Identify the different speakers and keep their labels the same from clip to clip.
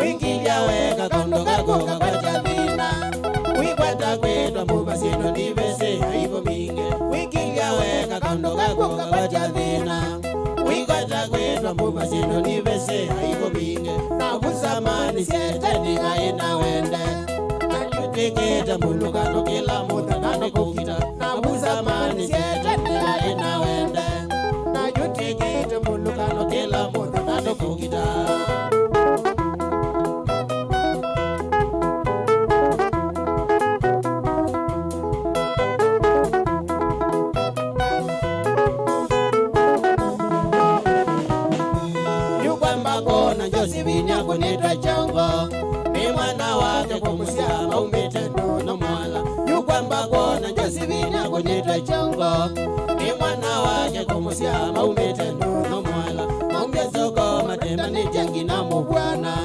Speaker 1: Wikilia weka kondo kako kabacha vina. Wikweta kwetwa mbuba sino nivese haivo minge. Wikilia weka kondo kako kabacha vina. Wikweta kwetwa mbuba sino nivese haivo minge. Nabusa mani seteni haina wende. Najutikita munu kano kila muda kano kukita. Nabusa mani seteni haina wende. Najutikita munu kano kila muda kano kukita. Sivinya kunitwa chongo ni mwana wake kumusiama umetendo no mwala yukwamba kona njo sivinya kunitwa chongo ni mwana wake kumusiama umetendo no mwala ongezoko matema ni jangi na mubwana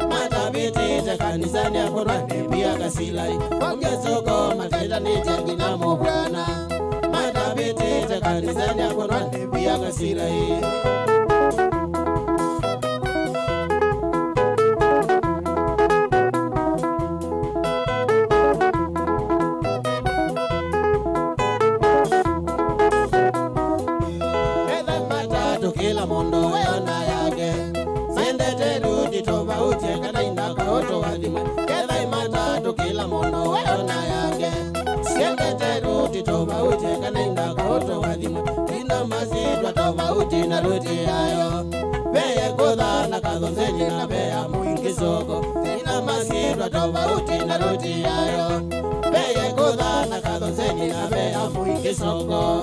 Speaker 1: matabiti za kanisani akorwani pia kasilai ongezoko matema ni jangi na mubwana matabiti za kanisani akorwani pia kasilai. Kila mondo yona yake sende teruti toba uche kana indaka oto wadima kedha imata kila mondo yona yake sende teruti toba uche kana indaka oto wadima ina masidwa toba uche na ruti ayo beye kodha na kadhonzenyi na beya muingi soko ina masidwa toba uche na ruti ayo beye kodha na kadhonzenyi na beya muingi soko.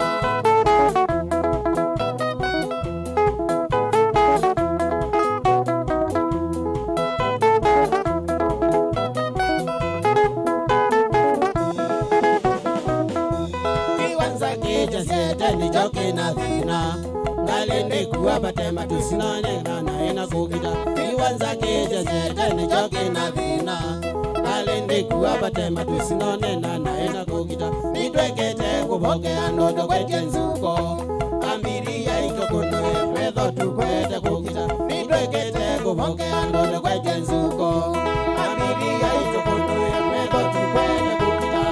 Speaker 1: Seteni joki na thina ngalende kuwa batema tusinane na ena kukita iwanza keje seteni joki na thina ngalende kuwa batema tusinane na ena kukita nitwekete kuboke anodo kwete nzuko ambiri ya itokono wedo tukwete kukita nitwekete kuboke anodo kwete nzuko ambiri ya itokono wedo tukwete kukita.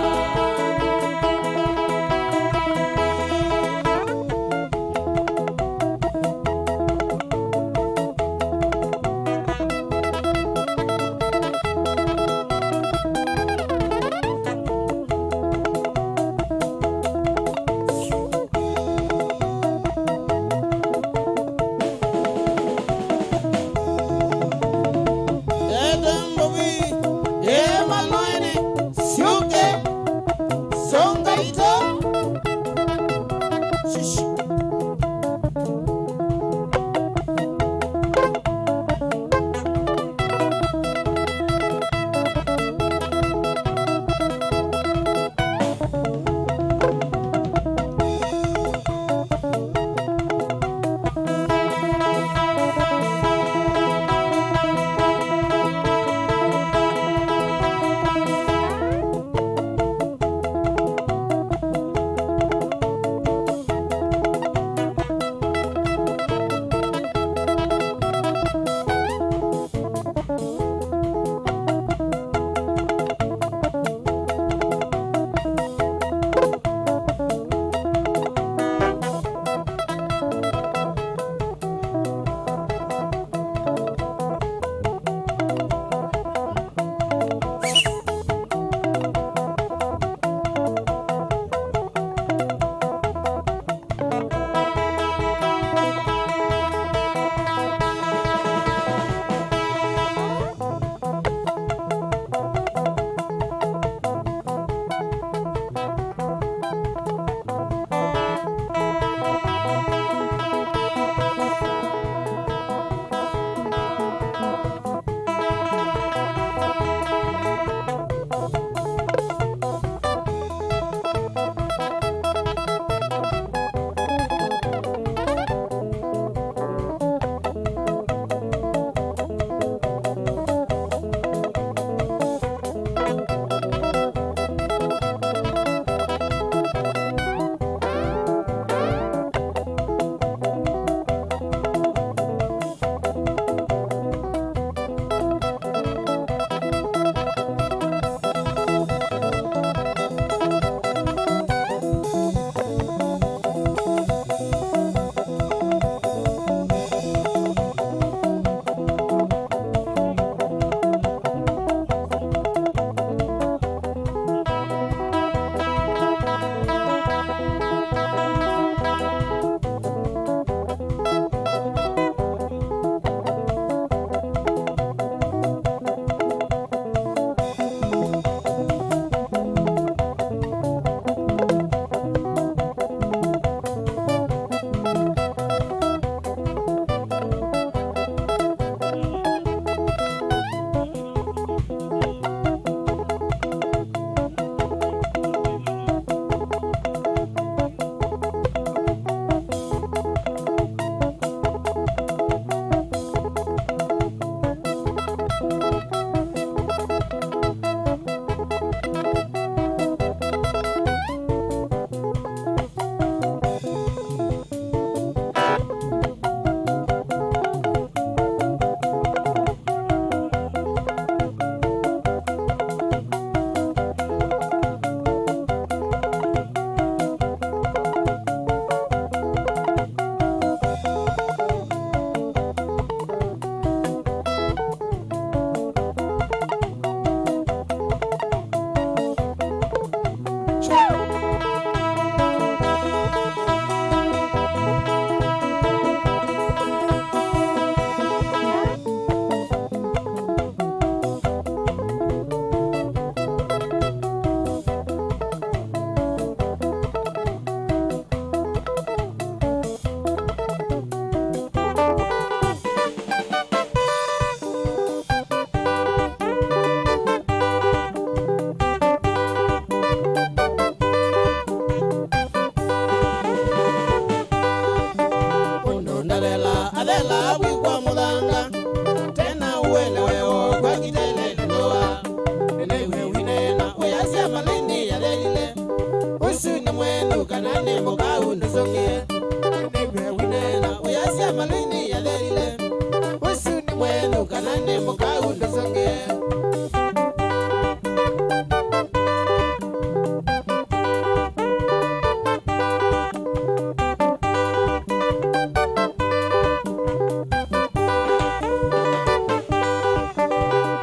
Speaker 1: undosonge.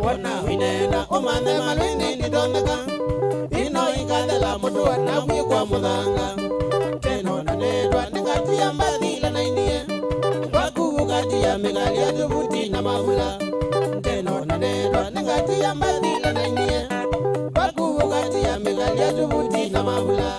Speaker 1: Wana winena omane malwini nidoneka. Ino ikadela mutua na mwikwa mudanga. Teno na nedwa ningati ya mbadila na inie. Wakugati ya megali ya tubuti na mawula. Teno na nedwa ningati ya mbadila na inie. Wakugati ya megali ya tubuti na mawula.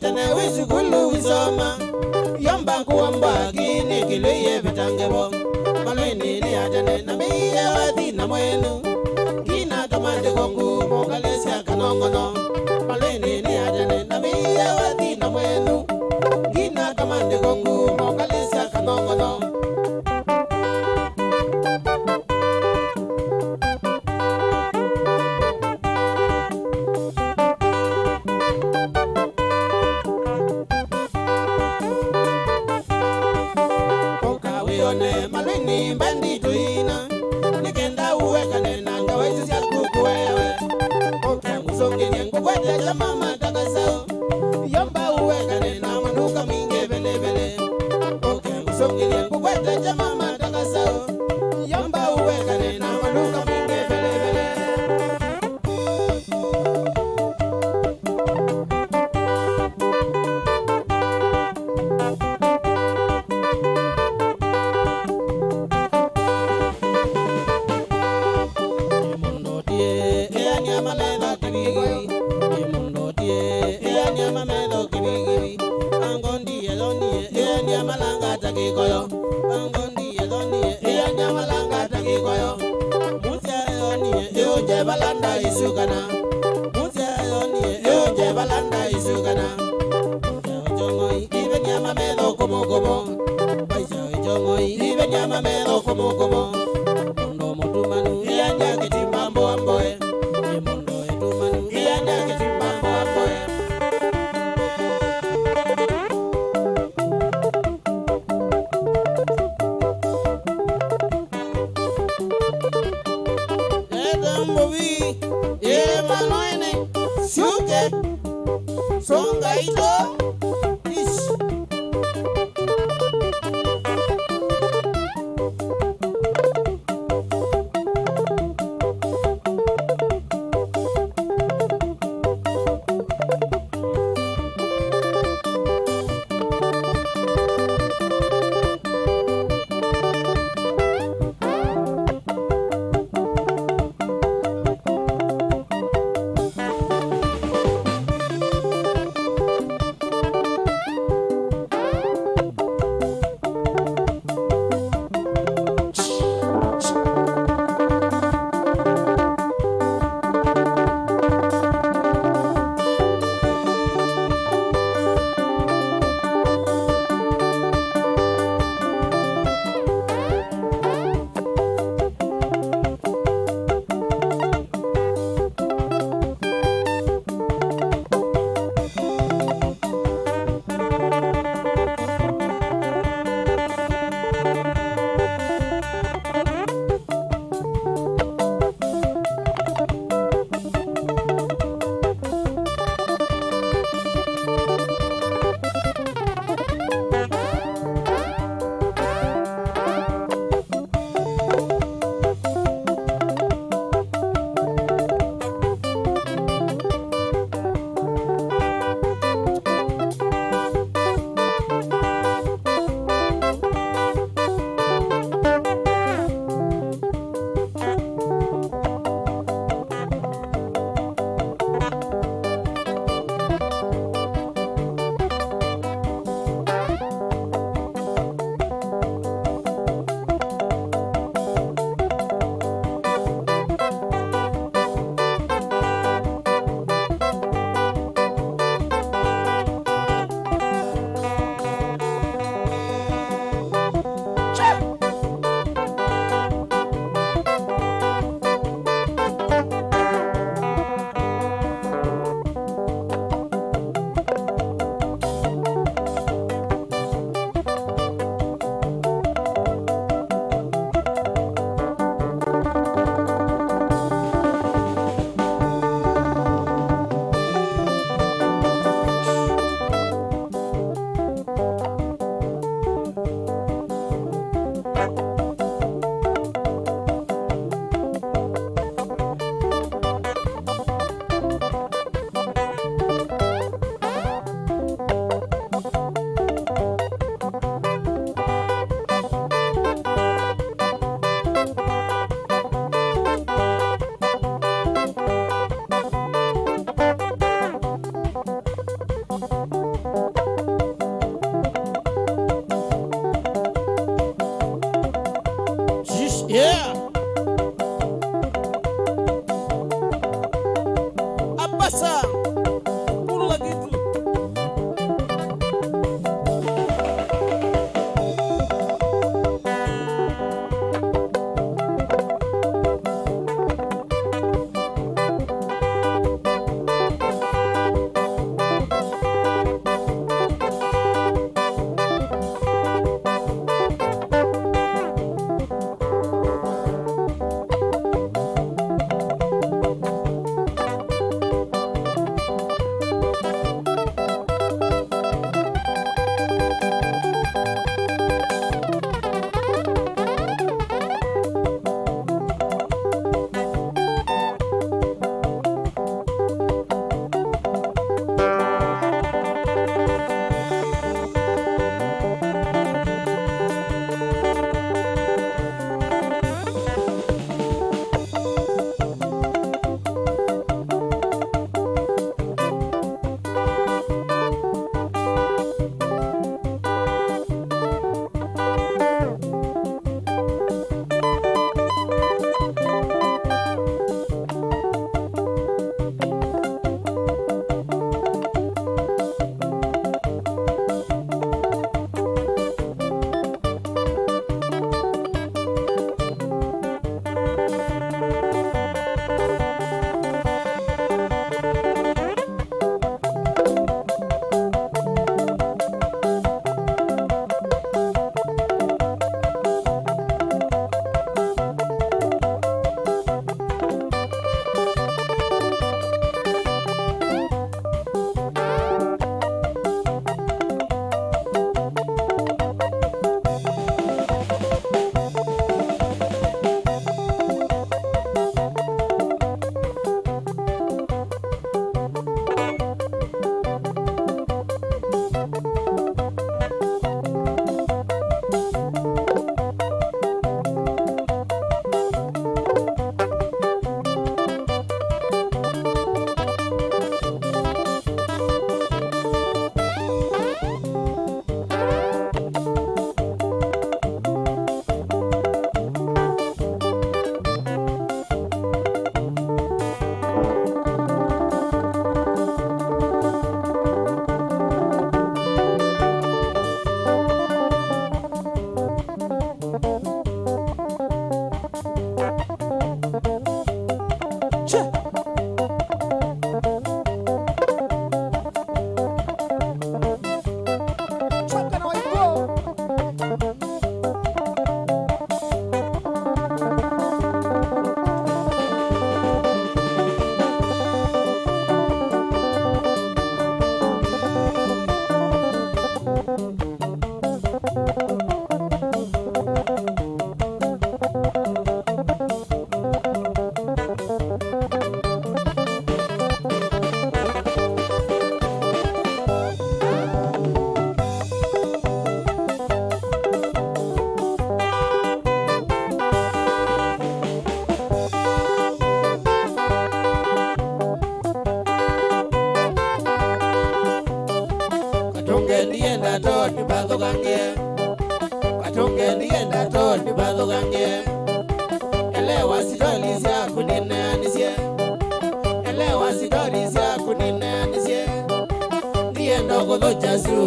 Speaker 1: Tene wisikulu wisoma yomba kuwamba kini kiluye vitangebo malwini ni atene na miye wadi na mwenu kina tomande kongu mongalesya kanongono malwini ni atene na miye wadi na mwenu kina tomande kongu mongalesya kanongono. Malwini mbandi tuina nikenda uweka nena ngawaisi siya kuku wewe oke musongi nyengu kwete chama matakasao yomba uweka nena manuka minge vele vele oke musongi nyengu kwete chama matakasao yomba uweka nena manuka minge vele vele. Kikoyo angondi eloni e nyamalanga takikoyo mutia eloni e oje balanda isugana mutia eloni e oje balanda isugana jongoi ibe nyama melo como como baisa jongoi ibe nyama melo como como mondo motumanu yanja kitimambo amboe mondo etumanu yanja kitimambo amboe. Movi, Malwini, Suke, Songaito, Ish.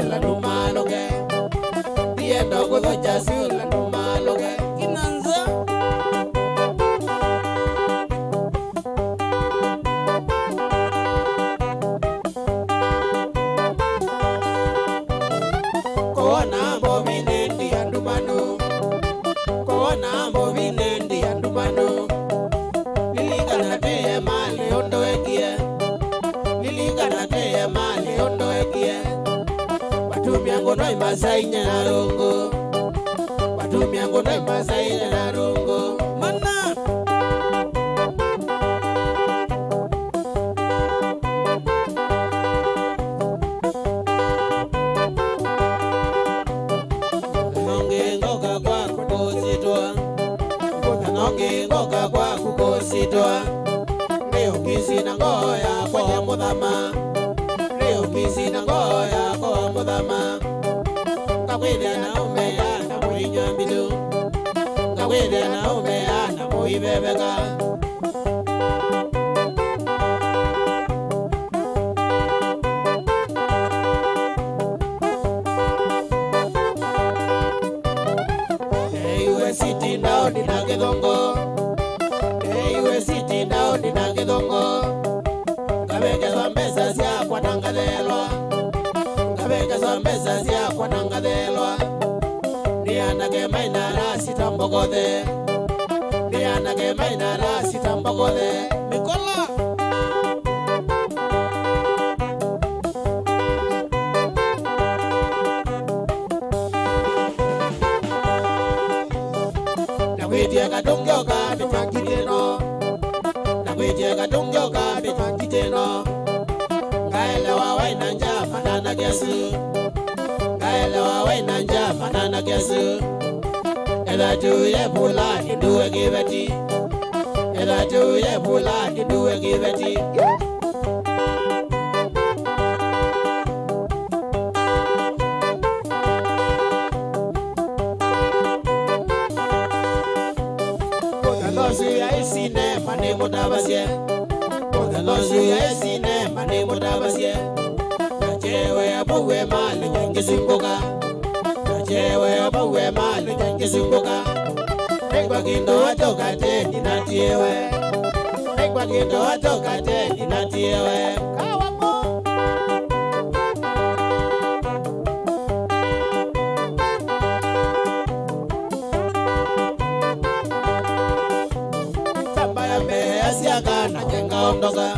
Speaker 1: sula numaloge Diendo kudocha sula numaloge Kinanza Kowana mbovinendi andumanu Kowana mbovinendi andumanu Lilingana teye mali ondo ekie Lilingana teye mali ondo ekie Watumia ngono imasai nyanarungu Watumia ngono imasai nyanarungu Mana Ngoka kwa kukositwa Leo kisi na ngoya kwa mudama Leo kisi na ngoya kwa mudama Kakwide na umea na muinya mbidu Kakwide na umea na muibebeka Ewe siti nao nina kidongo Ewe siti nao nina kidongo Kabeke za mbesa siya kwa nangadelwa Kabeke za mbesa siya kwa nangadelwa Nianake mainara sitambokode Nianake mainara sitambokode Mikola Nakwitie kadungyoka bitwangiteno Nakwitie kadungyoka bitwangiteno Ngaelewa waina nja manana gesu Ngaelewa waina nja manana gesu Ela tuye bula niduwe giveti Ela tuye bula niduwe giveti Losu ya isine mani mutabasye Losu ya isine mani mutabasye Nachewe abuwe mali nyengi simbuka Nachewe abuwe mali nyengi simbuka Ekwa kindo atoka teni natiewe Ekwa kindo atoka teni natiewe Kawapo Asiaka na jenga ondoka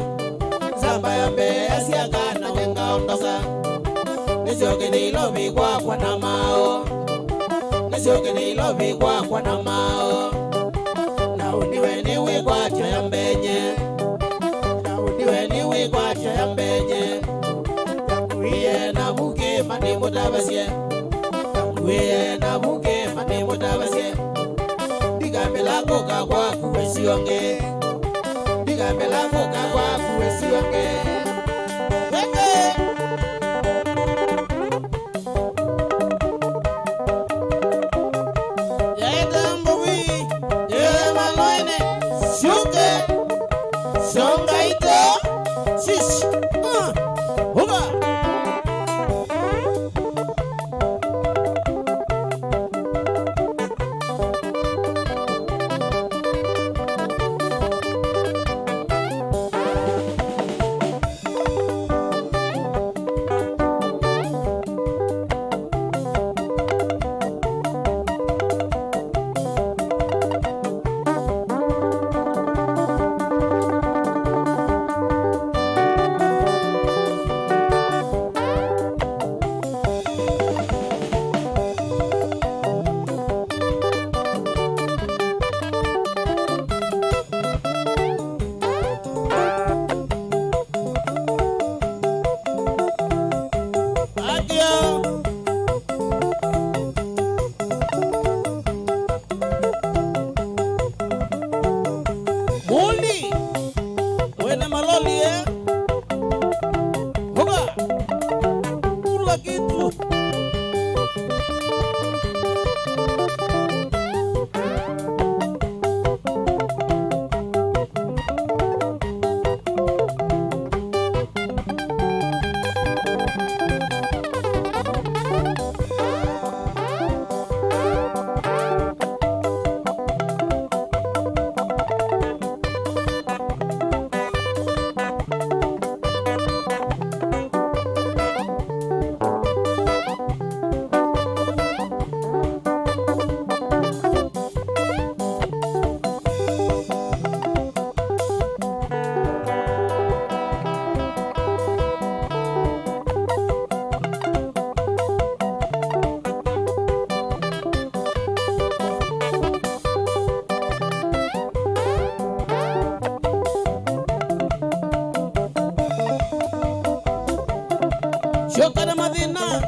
Speaker 1: Samba ya mbe asiaka na jenga ondoka Nisioke ni lobi kwa na mao Nisioke ni lobi kwa na mao Na uniwe niwe kwa tia ya mbenye Na uniwe niwe kwa tia ya mbenye Uye na buke mani mutabasye Uye na buke mani mutabasye Digambe lako kwa kuwesionge Digambe lako kwa kuwesionge Chokara Madina.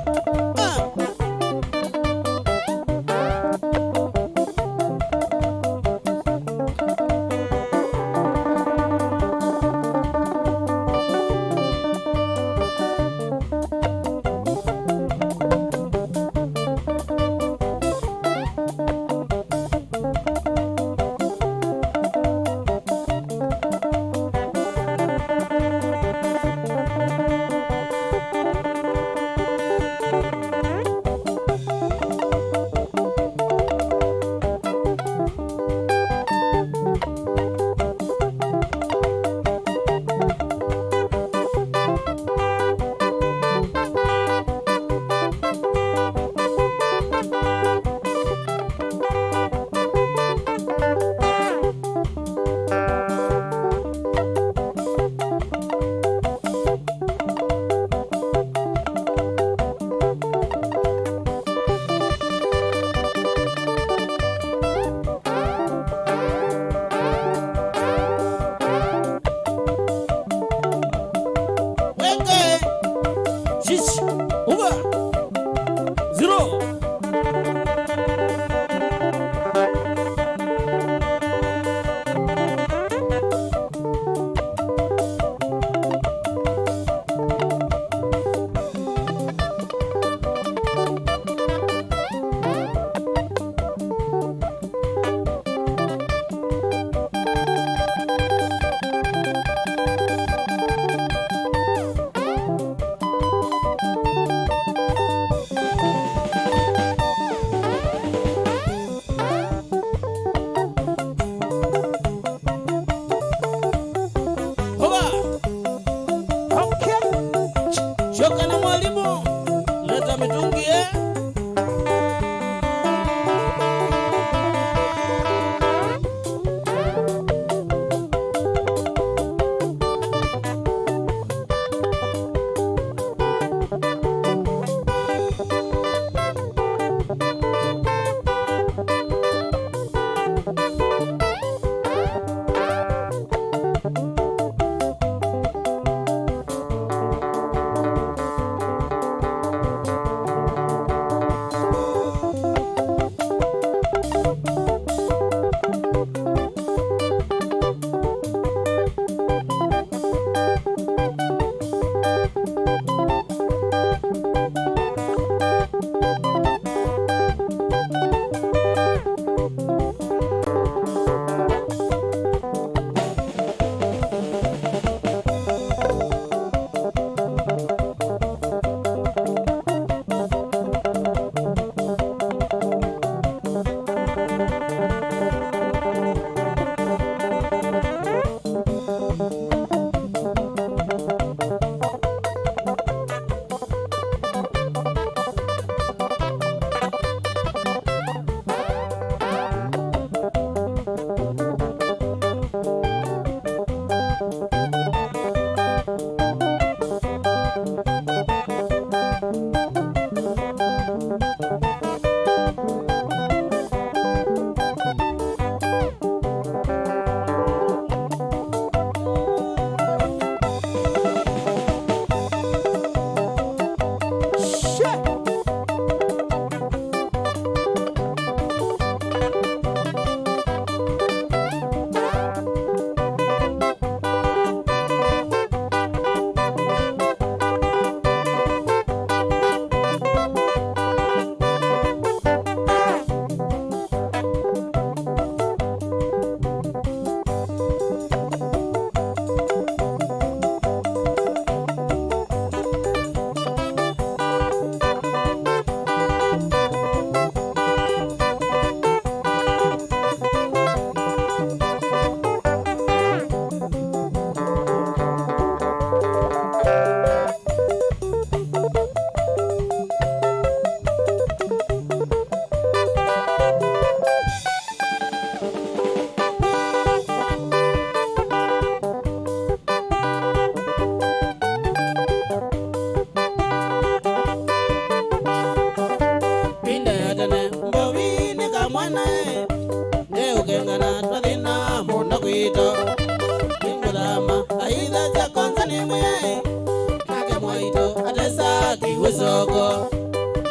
Speaker 1: soko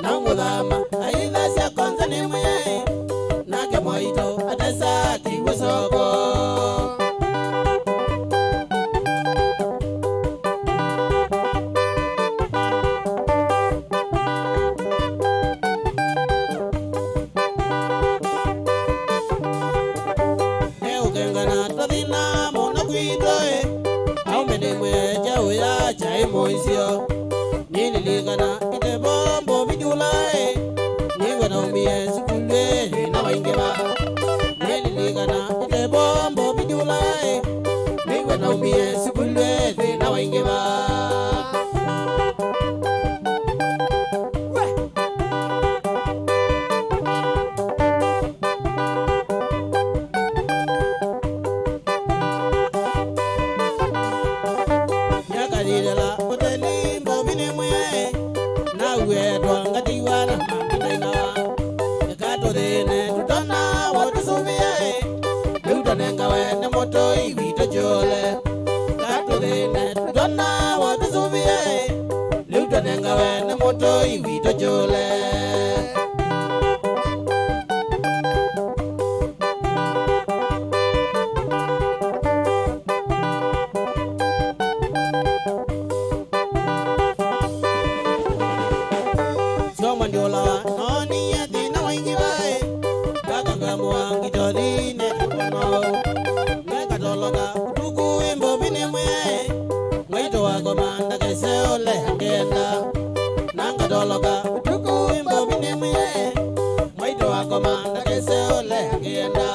Speaker 1: na ngudama aidha sia konza ni mwe nake moito atesa kiwe soko eukengana tadina mona kuidoe au menimwe jau ya chai moisio nini ligana ite bombo bijulae niwe na umie sikulwe na waingeba nini ligana ite bombo bijulae niwe na umie sikulwe na waingeba nyakadidela hoteli mbobine mwe na uedwa ngatiwana manginainawa ekatodene tutana watusuvie eutanenga wene moto iwito jole katodene tutana watusuvie eutanenga wene moto iwito jole mandiola noni yati na waingiwae kakangamua ngitodine tukono nekatologa utuku imbo binemwe mwaito wako manda keseole hangenda nangatologa utuku imbo binemwe mwaito wako manda keseole hangenda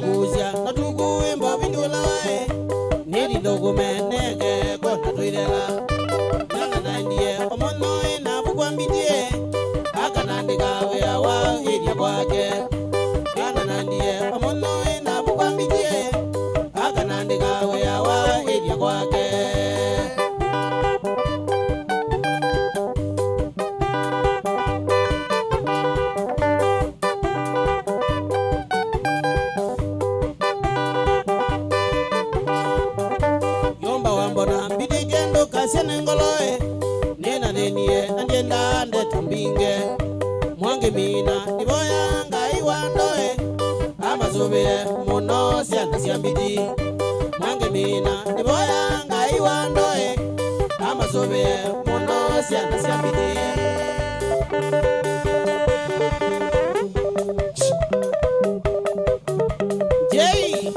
Speaker 1: guzia na tuku imbo bindulae neri dogumenege kona tuidela nana nandie omonoi na bukwambidie akanandikawe awa idia kwake kana nandie omonoi na bukwambidie akanandikawe awa idia kwake mbona bidigendo kasiene ngoloe nena nenie anjenda ndetumbinge mwange mina niboya ngai wandoe amazubie muno siana siambidi mwange mina niboya ngai wandoe amazubie muno siana siambidi Jay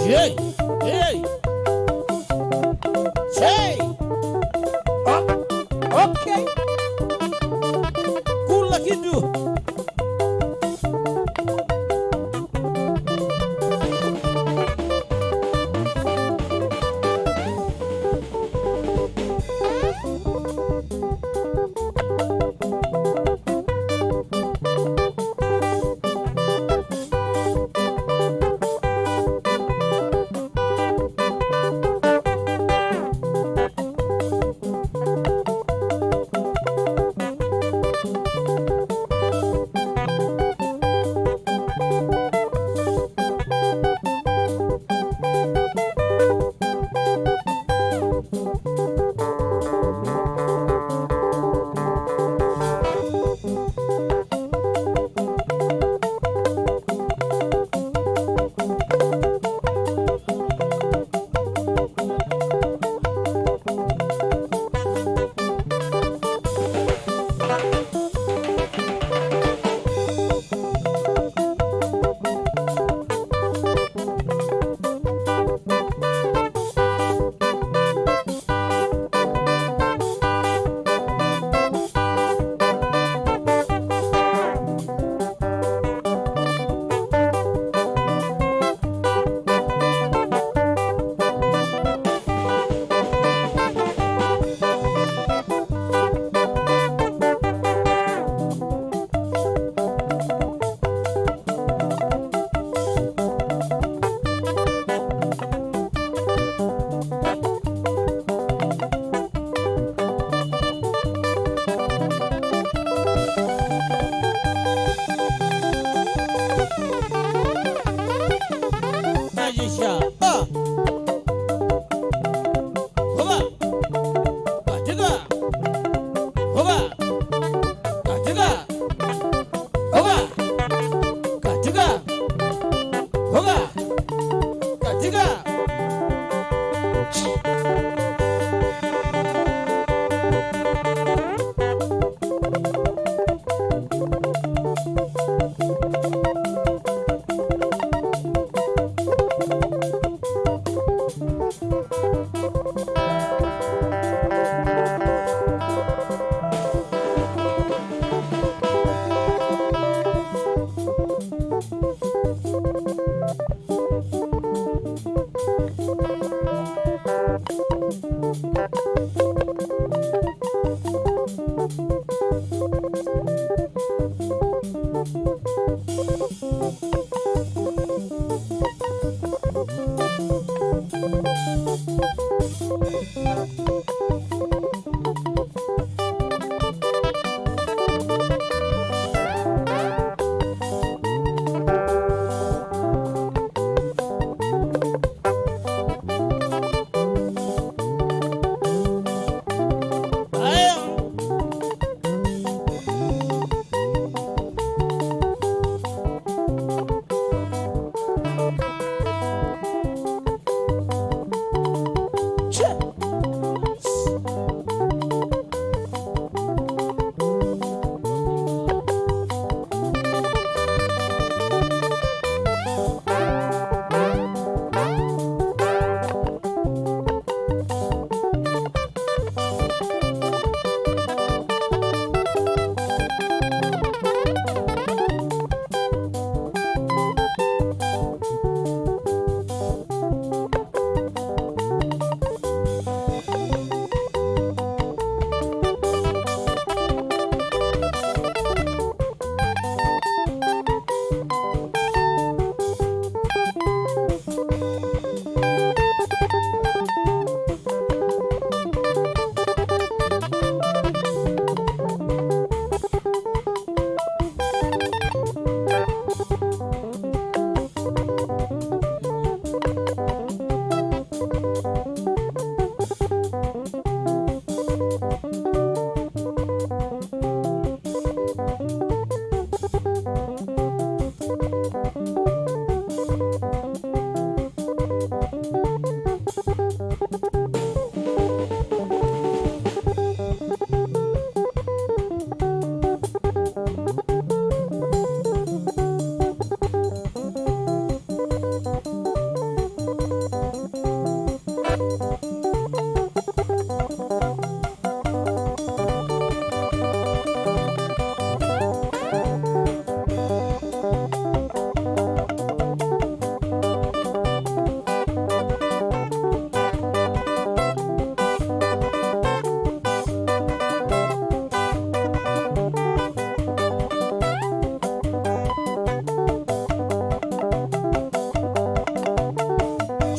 Speaker 1: Hey, hey, hey. Oh, okay. Kula kitu. Asha. Hoba. Katika. Hoba. Katika. Hoba. Katika. Hoba. Katika.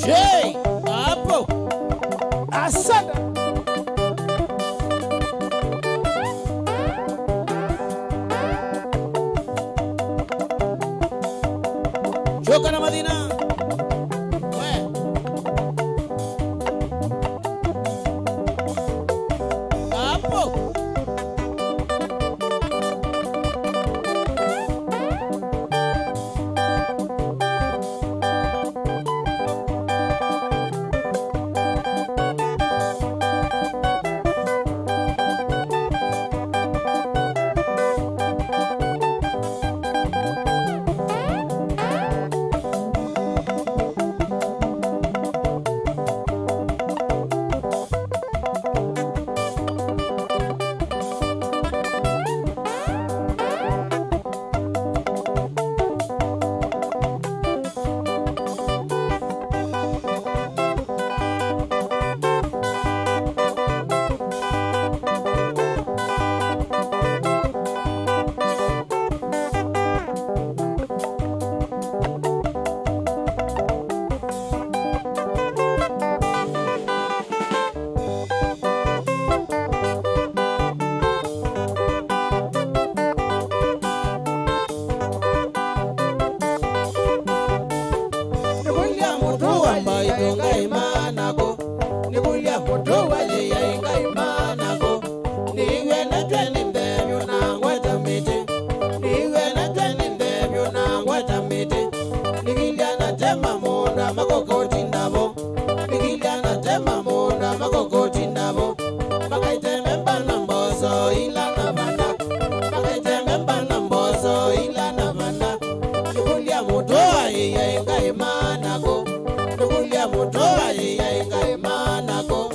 Speaker 1: Hey, hapo. Asante. Choka na Madina. We. Hapo. munda makokoti ndabo Bigiliana tema munda makokoti ndabo Makaite memba na mbozo ila na banda Makaite memba na mbozo ila na banda Nukulia mutoa iya inga imanako Nukulia mutoa iya inga imanako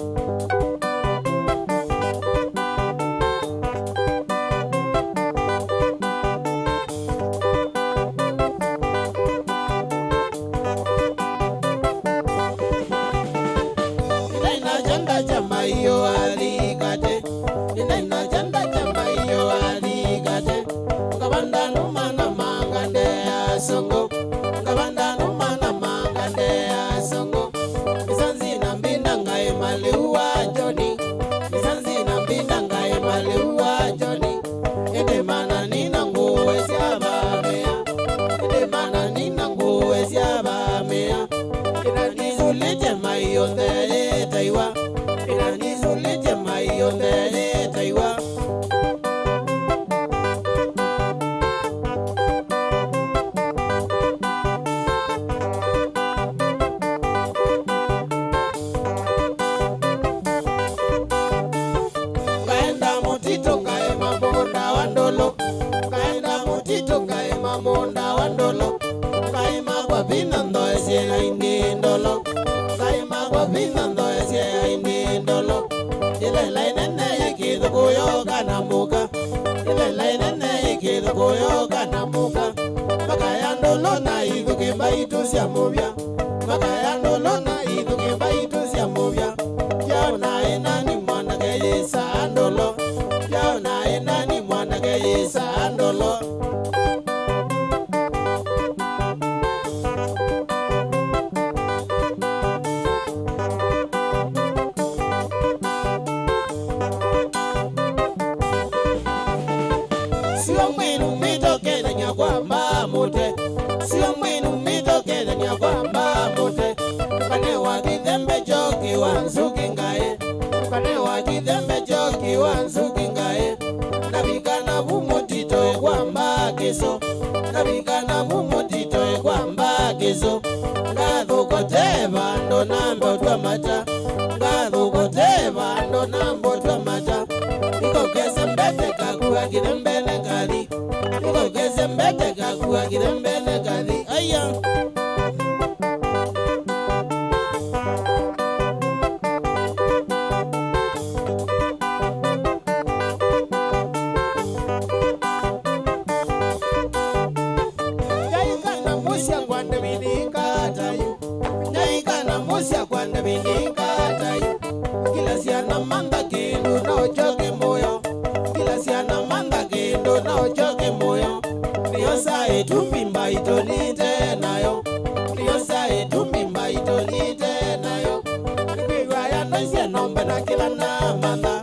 Speaker 1: Iyo aligate Inaina janda jamba iyo aligate Ngabanda numana mangande asongo Ngabanda numana mangande asongo Misanzi na mbinda ngai maliwa joni Misanzi na mbinda ngai maliwa joni Ede mana nina nguwe siaba mea Ede mana nina nguwe siaba mea Inanizulije mayonde taiwa Inanizulije mayonde taiwa Kaenda mutito kae mamonda wandolo Kaenda mutito kae mamonda wandolo Kaima kwa binando esye aini ndolo Kaima kwa binando esye aini ndolo Ile lainene yekido kuyo kanamuka Ile lainene yekido kuyo kanamuka Makaya ndolo na idu kimba itu siya mubya Makaya ndolo na idu kimba itu siya mubya Yao na inani mwana keye sa ndolo Yao na inani mwana keye sa ndolo Sio mwinu mitoke na nyakwamba mute Sio mwinu mitoke na nyakwamba mute Kane wakidembe joki wanzuki ngaye Kane wakidembe joki wanzuki ngaye Nabikana mumutito ekwamba keso Nabikana mumutito ekwamba keso Ngadhukoteba ndo nambo twa mata Ngadhukoteba ndo nambo twa mata Niko kese mbete kakua kidembele kadi Niko kese mbete kakua kidembele kadi Aya Nyaika na musia kwande minika tayu Nyaika na musia kwande minika tayu Kila siana manda kindu na ochoke moyo Kila siana manda kindu na ochoke moyo Riosa etumimba itolite nayo Riosa etumimba itolite nayo Nikiwa ya noise nombe na kila na manda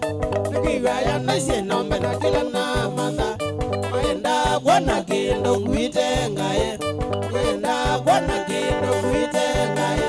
Speaker 1: Nikiwa ya noise nombe na kila na manda Mayenda kwana kindu kuite ngaye Mayenda kwana kindu kuite ngaye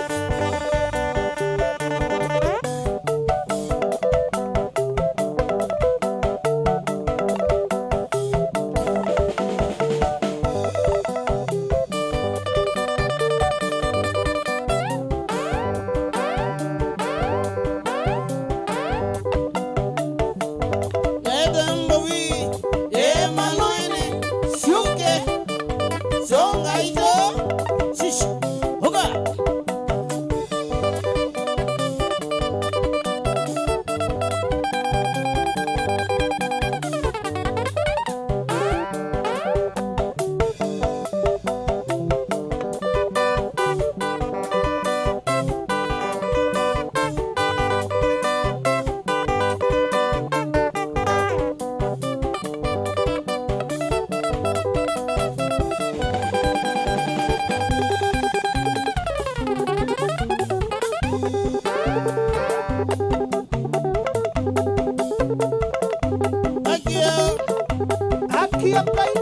Speaker 1: Kiapai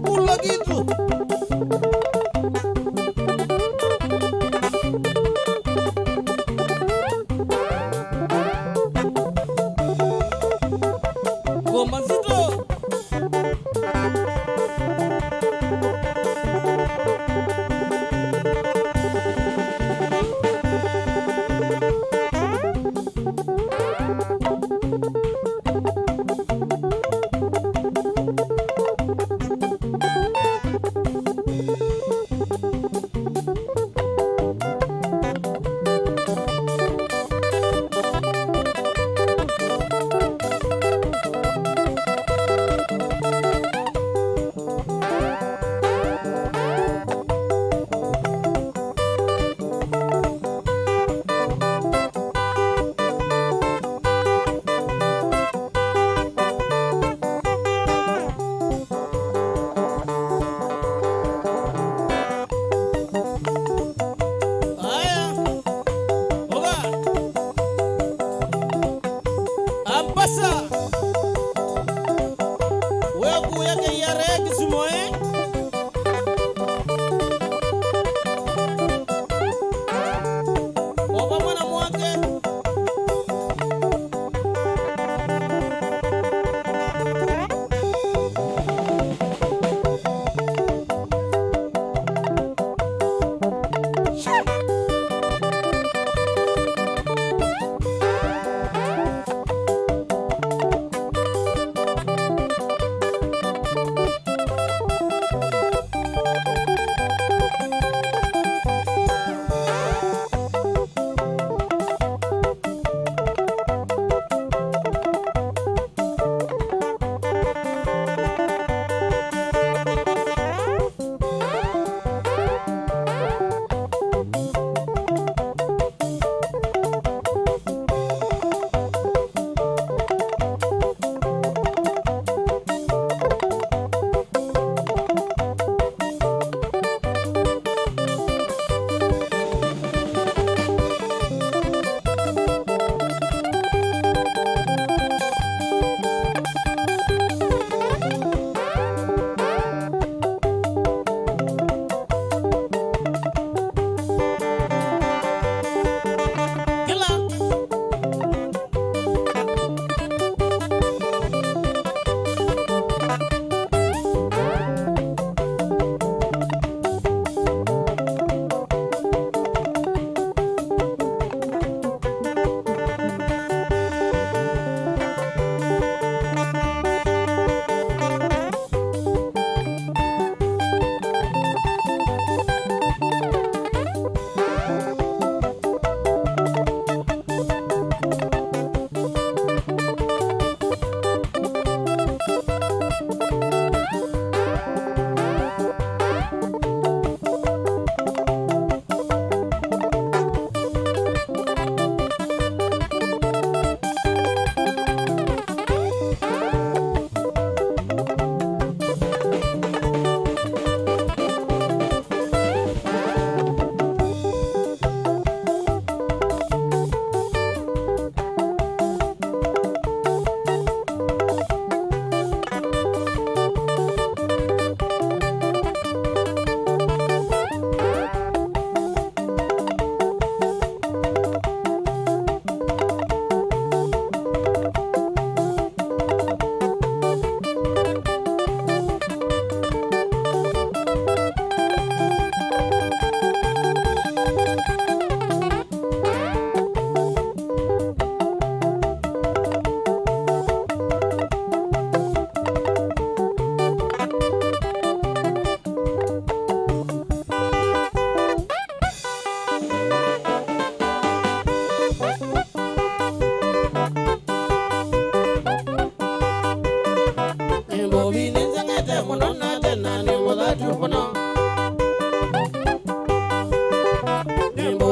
Speaker 1: pula gitu. Gomasito.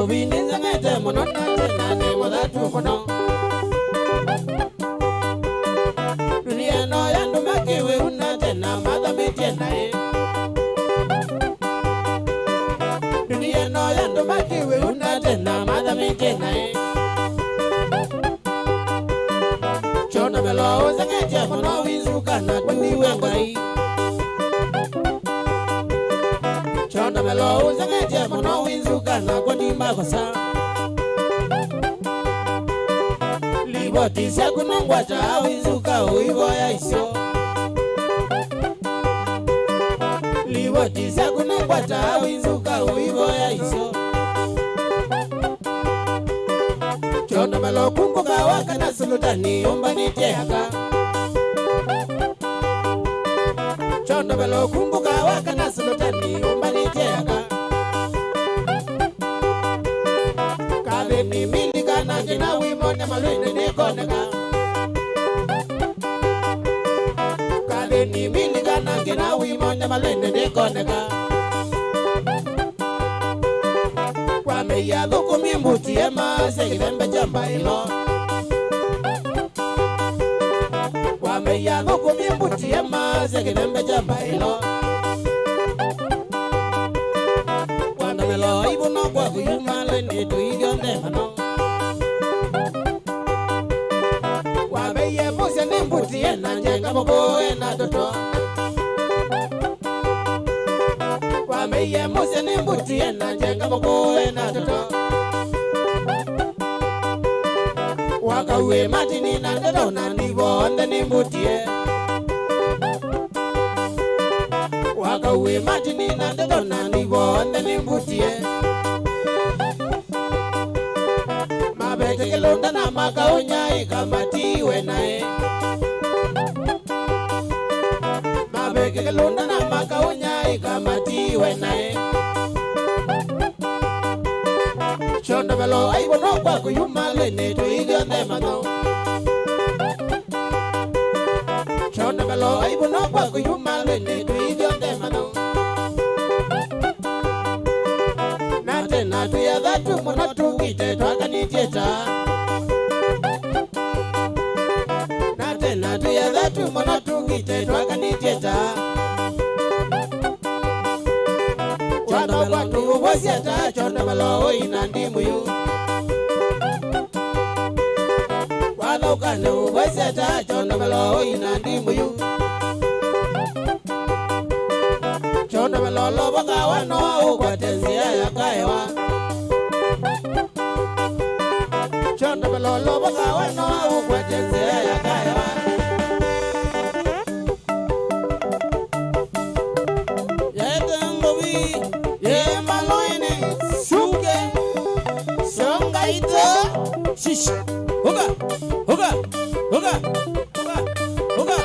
Speaker 1: Bobini zangete monona tena ne modatu kono. Dunia no yandu makiwe una tena madami tena e. Dunia no yandu makiwe una tena madami tena e. Chona melo zangete mono wizuka na kwendiwe ngai. Chona melo zangete mono wizuka na kwendiwe kosa. Liboti sakunongwa cha wizuka uivoya isyo. Liboti sakunongwa cha wizuka uivoya isyo. Chona melo kumbuka wakana sulutani umbani tehaka. Chona melo kumbuka wakana sulutani umbani tehaka. Kale ni milika na jina wimone malwene nekoneka. Kale ni milika na jina wimone malwene nekoneka. Kwame ya luku mimbuti ema sekilembe jamba ilo. Kwame ya luku mimbuti ema sekilembe jamba ilo. Wanda melo ibu no kwa kuyuma lene tu igionde mano. Kwame ye muse nimbuti ena njenga moko ena toto. Kwame ye muse nimbuti ena njenga moko ena toto. Waka uwe matini na ndedo na nivo ande nimbuti e. Waka uwe matini na ndedo na nivo ande nimbuti e. Mabeke kelonda na maka unyai kamati we nae. Mabeke kelonda na maka unyai kamati we nae. Chonda melo aibo no kwa kuyuma lene tu igionde mano. Chonda melo aibo no kwa kuyuma lene tu igionde mano. Nate natu ya dhatu monatu kite twakani tieta. Nate natu ya dhatu monatu kite twakani tieta. Chonda melo tu wasiata chonda melo inandi muyu. Wala ukane wasiata chonda melo inandi muyu. Chonda melo loboka wano ukwatenzia ya kaiwa. Chonda melo loboka wano ukwatenzia ya kaiwa. Yetembobi yemaloine suke songa ito shish hoga hoga hoga hoga hoga.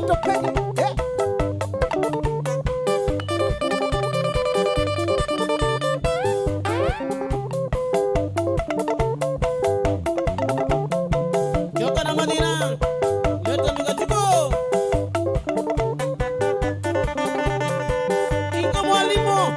Speaker 1: Dr. Peggy. Yeah. Jokana Madina. Leta mkatibu. Ingo mwalimu.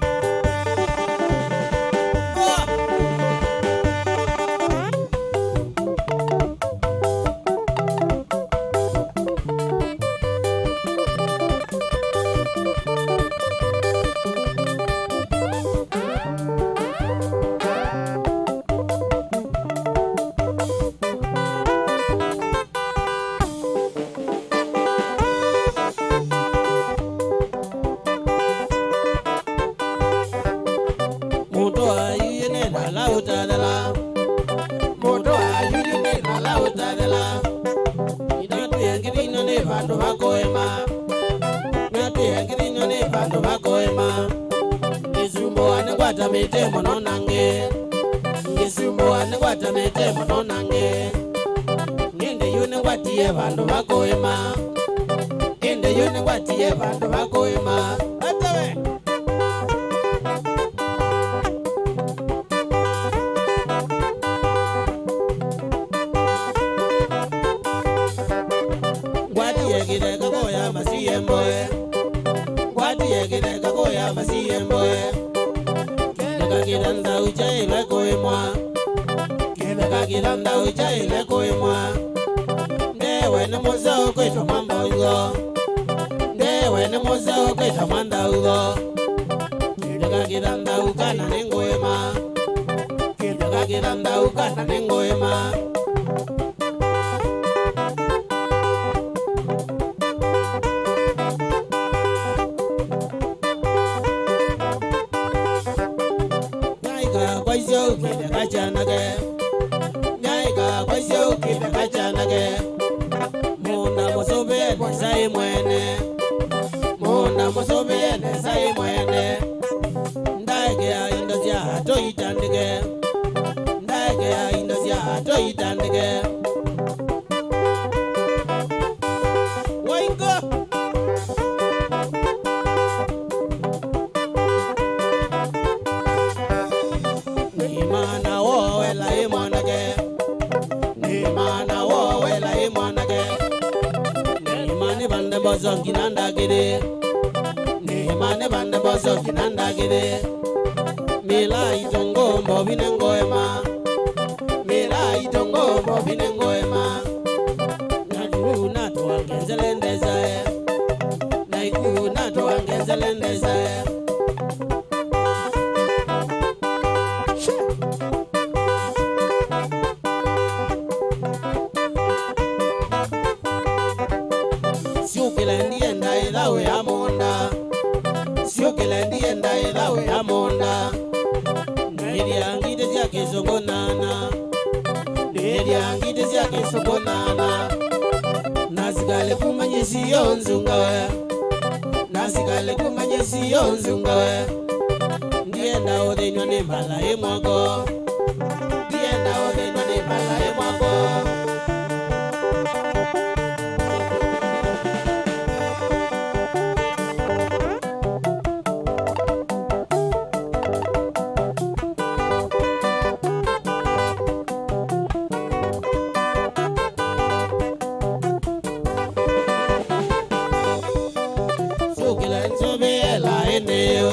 Speaker 1: Moto ayune na lauta de la. Moto ayune na lauta de la. Idatu yangirino ne vandu vakoema. Natu yangirino ne vandu vakoema. Ngisumbo ane kwata mete mononange. Ngisumbo ane kwata mete mononange. Ninde yune kwatiye vandu vakoema. Ninde yune kwatiye vandu vakoema. Atawe. Yegide kakoya masiyemboe. Kwati yegide kakoya masiyemboe. Kile kagidanda uchaile koimwa. Kile kagidanda uchaile koimwa. Ndewe ne moza kwita mamba ugo. Ndewe ne moza kwita manda ugo. Kile kagidanda ukana nengoema. Kile kagidanda ukana nengoema. Kwaisyo kile kachanage. Nyaika kwaisyo kile kachanage. Munda mosobe nesai mwene. Munda mosobe nesai mwene. Ndage ya indozia hato itandike. Ndage ya indozia hato itandike. Waingo. Nimana wowe la imonage. Nimana wowe la imonage. Nimani bande bozo kinanda gide. Nimani bande bozo kinanda gide. Mila itongo mbobine ngoema. Mila itongo mbobine ngoema. Naiku nato angenzelendezae. Naiku nato angenzelendezae. Siukilendi enda ilawe ya monda. Siukilendi enda ilawe ya monda. Nedi angite zya kesongonana. Nedi angite zya kesongonana. Nasigale kumanyesi yonzungawe. Nasigale kumanyesi yonzungawe. Ndienda odenywa ne mbala emwago. Ndienda odenywa ne mbala emwago. Sukila insobe la eneo.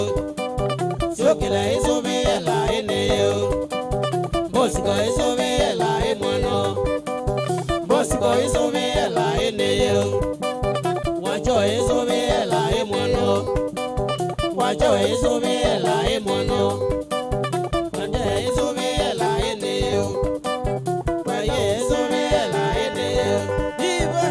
Speaker 1: Sukila insobe la eneo. Bosiko insobe la emwano. Bosiko insobe la eneo. Wacho insobe la emwano. Wacho insobe la emwano. Wacho insobe la eneo. Wacho insobe la eneo. Viva!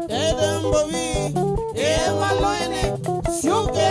Speaker 1: Edambovi, Emaloine, Siuke,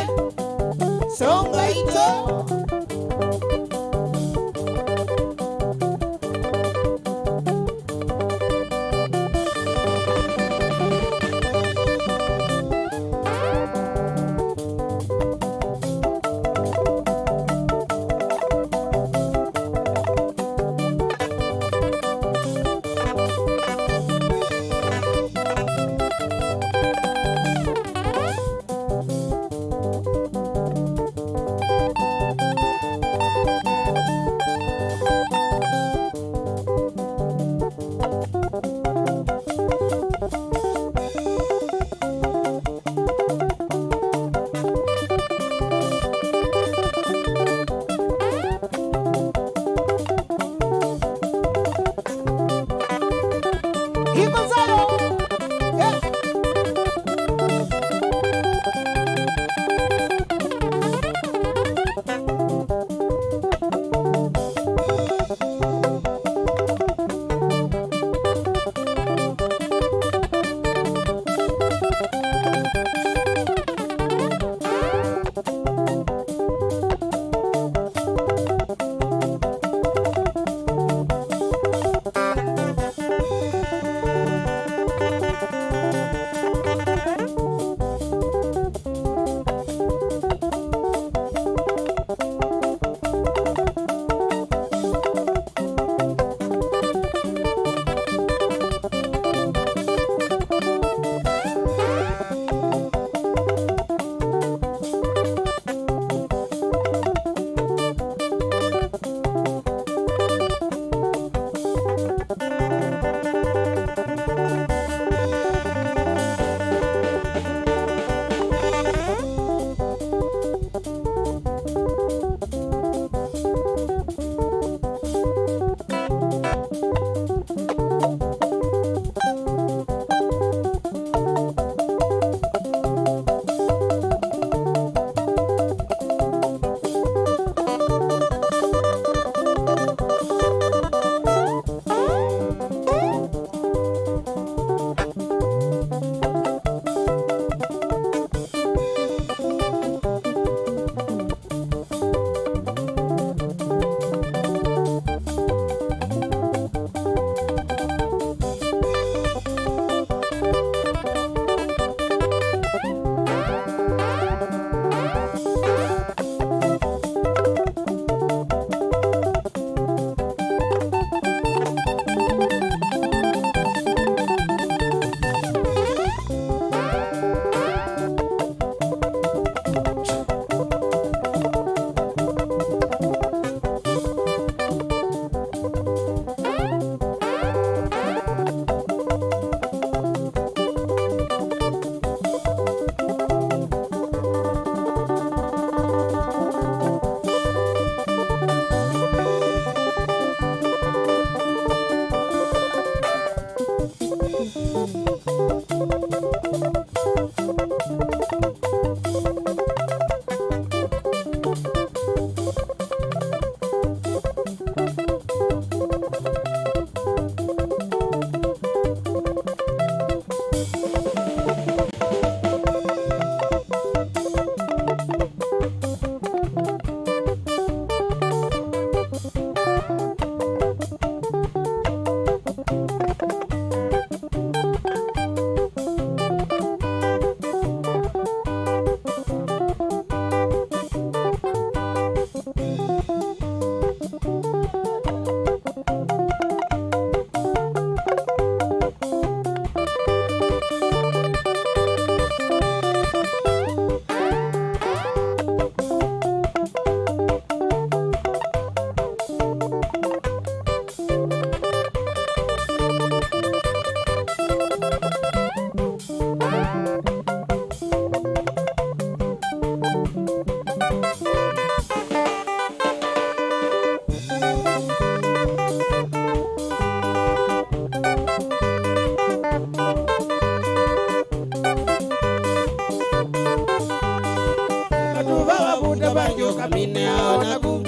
Speaker 1: Banjo kamine aonaku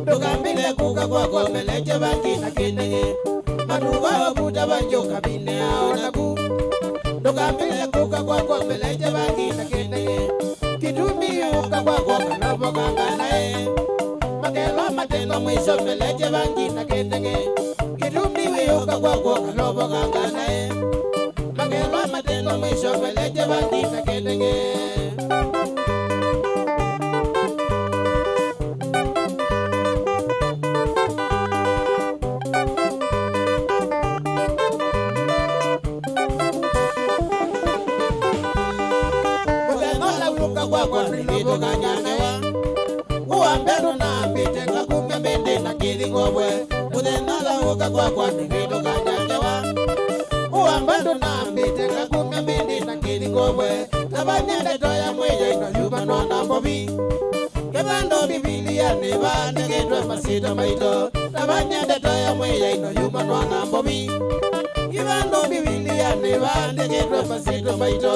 Speaker 1: dokambile kuka kwako meleje bangi na kinenge maduwa buda banjo kamine aonaku dokambile kuka kwako meleje bangi na kinenge kidumi uka kwako kanobo kanganae makelo mateno mwiso meleje bangi na kinenge kidumi uka kwako kanobo kanganae makelo mateno mwiso meleje bangi na kinenge kwa nilido kanyanewa uambeno na mbite kakume mbende na kithingobwe uthenala uka kwa nilido kanyanewa uambeno na mbite kakume mbende na kithingobwe tabanyende toya mweja ino yumano na mbobi kebando bibilia neba negetwe masita maito tabanyende toya mweja ino yumano na mbobi kebando bibilia neba negetwe masita maito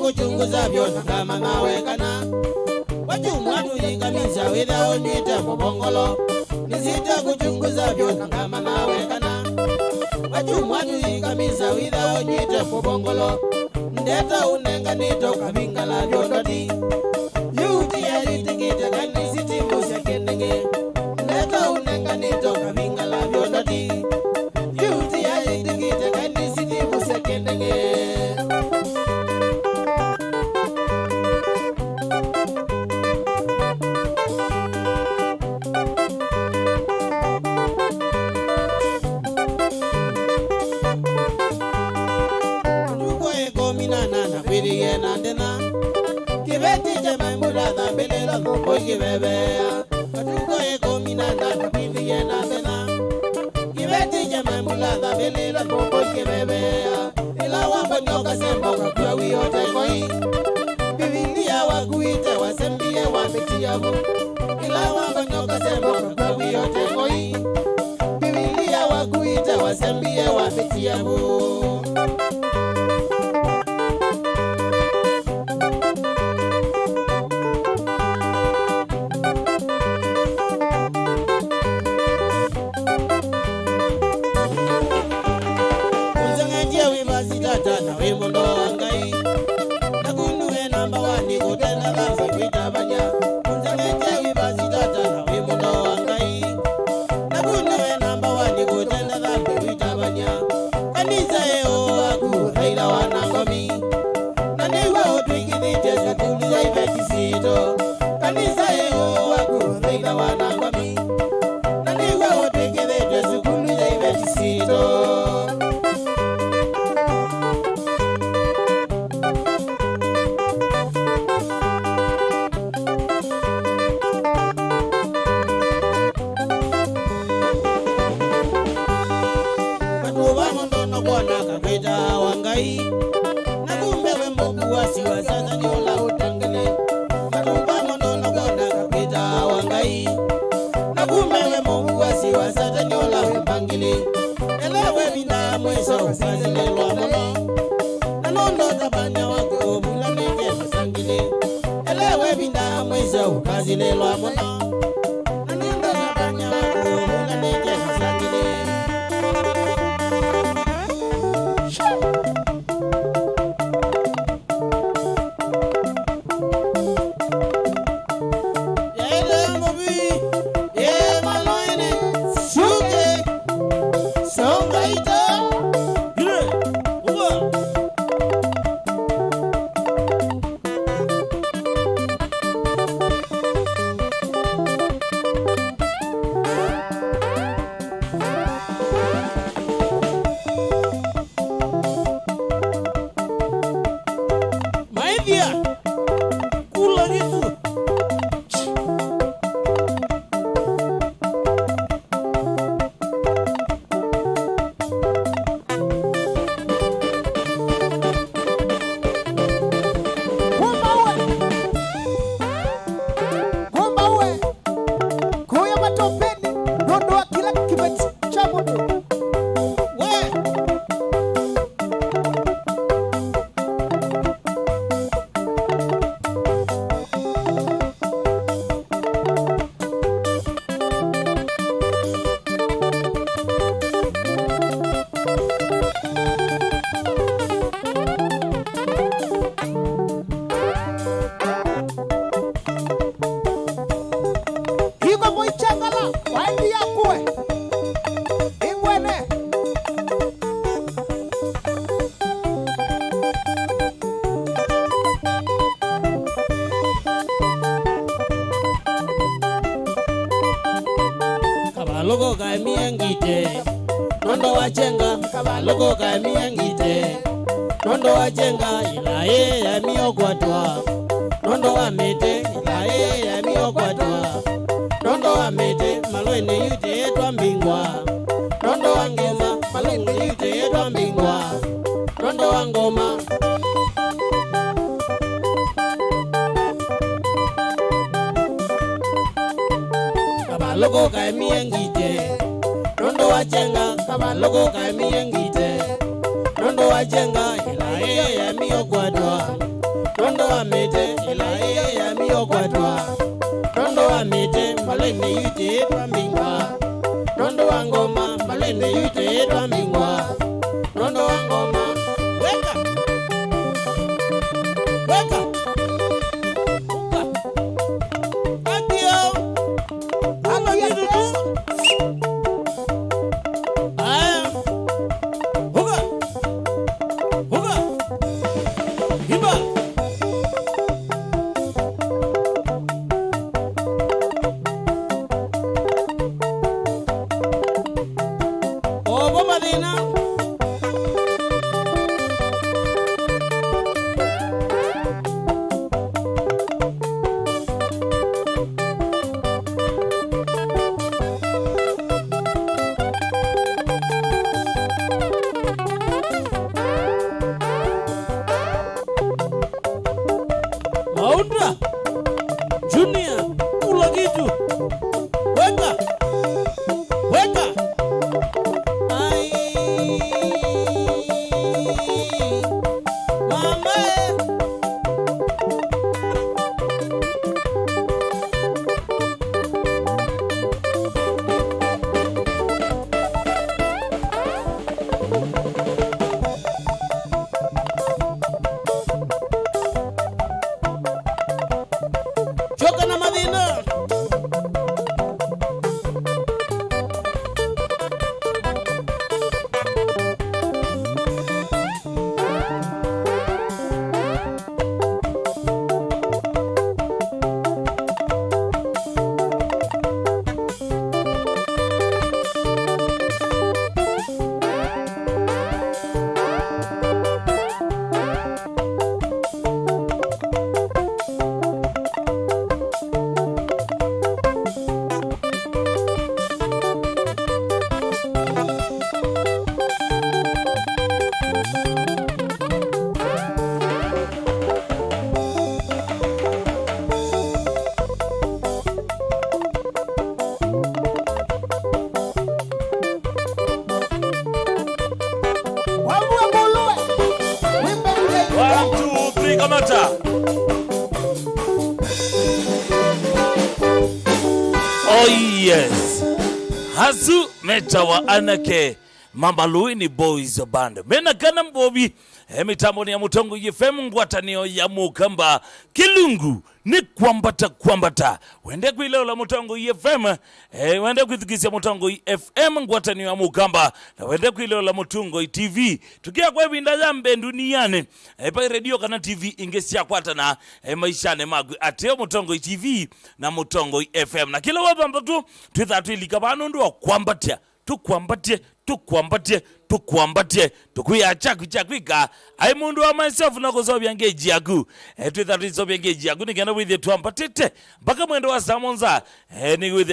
Speaker 1: kuchunguza vyona kama nawekana wajumwatu yingamisa witha onite mubongolo nisita kuchunguza vyona kama nawekana wajumwatu yingamisa witha onite mubongolo ndeta unenga nito kabingala vyondoti yuti ya itikite kanisiti musya kendenge ndeta unenga nito kabingala vyondoti yuti ya itikite kanisiti musya kendenge Nandena kibeti jema murada belela boy kibebea atuko eko minanda bibiye nandena kibeti jema murada belela boy kibebea ila wamba nyoka sembo kwa wiyote koi bibilia wakuite wasembie wametiabu ila wamba nyoka sembo kwa wiyote koi bibilia wakuite wasembie wametiabu na wemondo wangai nakunduwe namba wani kutena kazi vitabanya unzangeje wibasi tata na wemondo wangai nakunduwe namba wani kutena kazi vitabanya kanisa eo waku haila wanangomi naniwe utwikidhite sakuli ya ibekisito kanisa eo waku haila wanangomi naniwe utwikidhite sakuli ya ibekisito kapita wangai na kumbe we Mungu wasiwa sasa nyola utangile matumba mono na kwenda kapita wangai na kumbe we Mungu wasiwa sasa nyola upangile elewe binda mwesa ukazilelwa mono na nondo tabanya wako mula nike masangile elewe binda mwesa ukazilelwa mono na nondo tabanya wako mula nike masangile Kabalogo ka miengite nondo wachenga kabalogo ka miengite nondo wachenga ilaye ya miogwatwa nondo wamete ilaye ya miogwatwa nondo wamete malwene yute etwa mbingwa nondo wangema malwene yute etwa mbingwa nondo wangoma kabalogo ka miengite nondo wachenga kabalogo ka miengite nondo wachenga ilaye ya miogwatwa nondo wamete ilaye ya miogwatwa nondo wamete malwene yute etwa mbingwa nondo wangoma malwene yute etwa mbingwa nondo wangoma weka weka
Speaker 2: Oh yes, hazu meta wa anake Mama Luini Boys Band mena kana mbobi mitambo ni ya Mutongo FM ngwatanio ya Mukamba Kilungu ni kwambata wende kwileo la Mutongo FM wende kwithikisia Mutongo FM ngwatanio ya Mukamba na wende kwileo la Mutongo TV tukia kwa winda ya duniani pa radio kana TV ingesia kwatana maishane magu ateo Mutongo TV na Mutongo FM na kila wabamba tu twithatu ilikabano ndo kwambatia tukwambatie tukuya chakwika ai mundu wa myself na kuzobya ngeji yaku twithatu zobya ngeji yaku nikenda with twambatite mpaka mwendo wa samonza ni with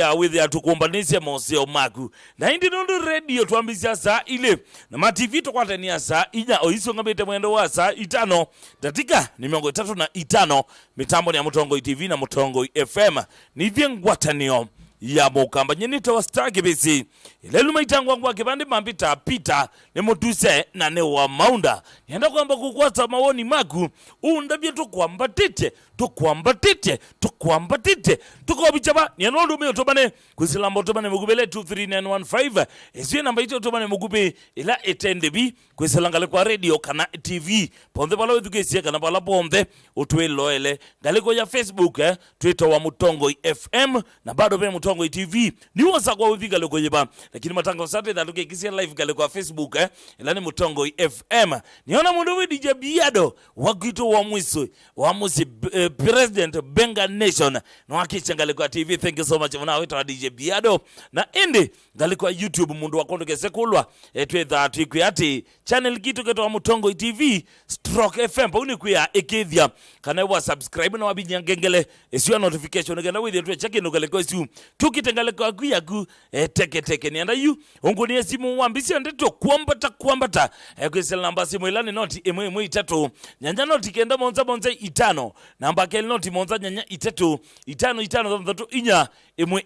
Speaker 2: tukumbanise moseo maku na indi nundu radio twambisia saa ile na ma TV tukwatania saa inya oiso ngambite mwendo wa saa 5 datika ni 35 mitambo ni ya Mutongo TV na Mutongo FM ni vyengwatanio ya Mukamba nyenita wa stagi bisi ilelu maitangwa kwa kibandi mambita pita ni mutuse na ne wa maunda nienda kwamba kukwasa mawoni maku undabye tukwambatite tukobichaba nianondo me otobane kusilamba otobane mugubele 23915 ezi namba ito otobane mugubi ila etendebi kusilangale kwa radio kana TV ponde balo edukesia kana bala ponde utwe loele galiko ya Facebook Twitter wa Mutongo FM na bado pe Mutongo TV ni wasa kwa uviga loko yeba lakini matango sate da tuke kisia live gale kwa Facebook ila ni Mutongo FM niona mundu we DJ Biado wakito wa musi President Benga Nation na wakicha gale kwa TV. Thank you so much mwana wetu wa DJ Biado na indi gale kwa YouTube mundu wakondo kesekulwa twetha tuikuati channel kitu keto wa Mutongo TV Stroke FM pa unikuya ekithia kana wa subscribe na wabinya ngengele esiwa notification gana with you check in gale kwa siu tukitengale kwa kuyaku teke ni anda yu ongoni esimu wambisi ndeto kwambata kwesela namba simu ilani noti emwe 3 nyanja noti kenda monza 5 namba kel noti monza nyanya 3 5 inya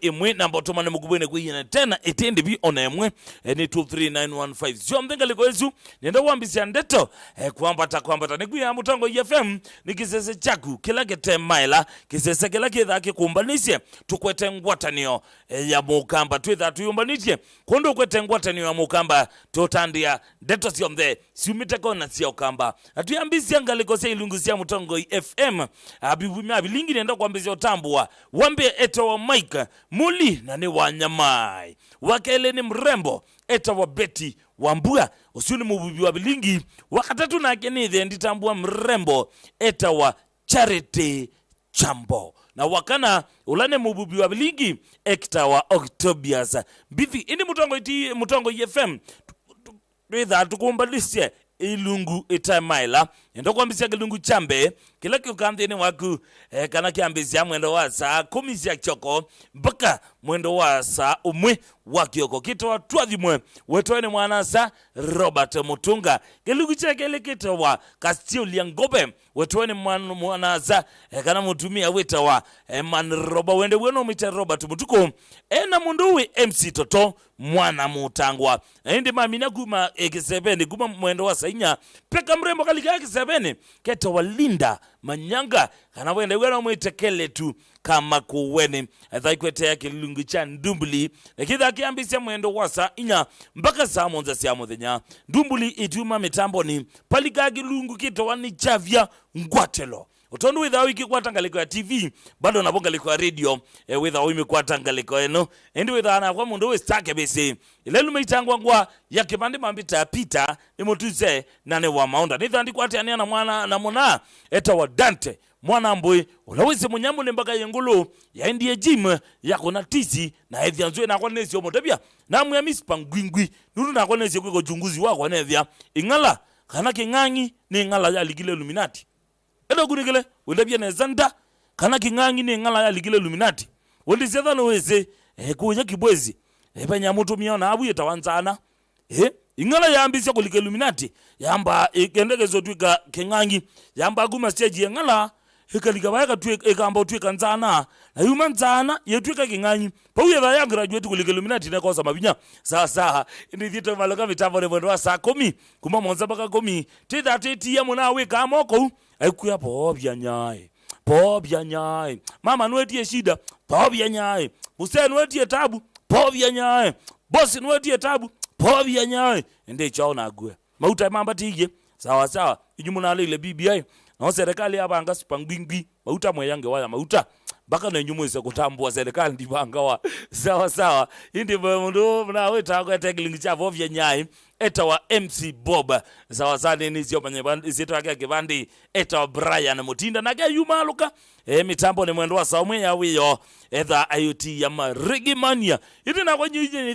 Speaker 2: emwe namba otomane mugubene kuyina tena etende bi ona emwe ni 23915 sio mdenga liko ezu nenda wambisi ndeto kwambata ni kuya Mutongo FM nikisese chaku kila ketemaila kisese kila kidhake kumbanisye tukwete ngwatanio ya Mukamba twitha tuyumbanitye kondo kwete ngwatanio ya Mukamba totandia ndeto sio mde siumiteko na sio kamba atuyambisi angaliko se ilungusia Mutongo FM abibumya bilingi nenda kwambisi otambua wambe eto wa Mike muli na ni wanyamai wakele ni mrembo eto wa Betty Wambua usuni mububi wa bilingi wakatatu na kenithe nditambua mrembo eta wa Charity Chambo na wakana ulane mububi wa bilingi ekta wa Octobias bithi ini Mutongo FM twitha tukumbalisye ilungu itamaila ndo kwambisia kilungu chambe kila kiukandini waku kana kiambisia mwendo wa saa 10 choko mpaka mwendo wa saa umwe wakioko kito wa tuadhimwe wetoeni mwanasa Robert Mutunga kilungu chakele kito wa Kastio Liangobe wetoeni mwanasa kana mutumia weta wa man roba wende weno mita Robert Mutuko na munduwe MC Toto mwana mutangwa ndi mamina kuma ekisebeni kuma mwendo wa sainya peka mrembo kalika ekisebeni keto wa Linda Manyanga kana wende weno mwitekele tu kama kuweni thaikwete yake lungu cha Ndumbuli ekitha kiambisia mwendo wa saa inya mpaka saa monza sia muthenya Ndumbuli ituma mitamboni palikagi lungu kito wani chavya ngwatelo utondu witha wiki kwa tangaliko ya TV bado nabongaliko ya radio witha wimi kwa tangaliko eno endi witha na kwa mundu we stake bese ilelu meitangwa ngwa ya kipandi mambita pita imotuse nane wa maunda nitha ndi kwa ati aniana mwana na mwana eta wa Dante mwana mbwe ulawezi munyamu nembaka yengulu ya indie jim ya kuna tizi na hedhia nzue na kwa nezi omotabia na muyamisi pangwingwi nuru na kwa nezi kwa junguzi wako nedhia ingala kana kingangi ni ingala ya ligile Illuminati edo kunigele wendabia nezanda kana kingangi ni ingala ya ligile Illuminati wendi zedha no weze kuja kibwezi penya mutu miona abu yetawanzana ingala yambisya kulika Illuminati yamba ikendekezo twika kengangi yamba guma stage yengala ikalika bayaka twika ikamba twika nzana na yuma nzana yetwika kengangi pauye ba ya graduate kulika Illuminati na kosa mabinya sasa ndi thito malaka vitavo ne mwendo wa saa 10 kuma monza baka 10 tita titi ya muna weka moko aikuya pobya nyae mama nwetie shida pobya nyae Hussein nwetie tabu pobya nyae bosi nwetie tabu pobya nyae ende chaona agwe mauta mamba tige sawa ijumuna ile BBI na serikali abanga sipangwingwi mauta mweyange waya mauta baka na nyumwese kutambua serikali ndibanga wa sawa indi mundu na weta kwa tackling cha pobya nyae eta wa MC Bob sawa ni sio panye zito yake kibandi eta wa Brian Mutinda na ga yumaluka mitambo ni mwendo wa saumwe ya wiyo etha IoT ya Marigimania iti na kwa nyinyi ni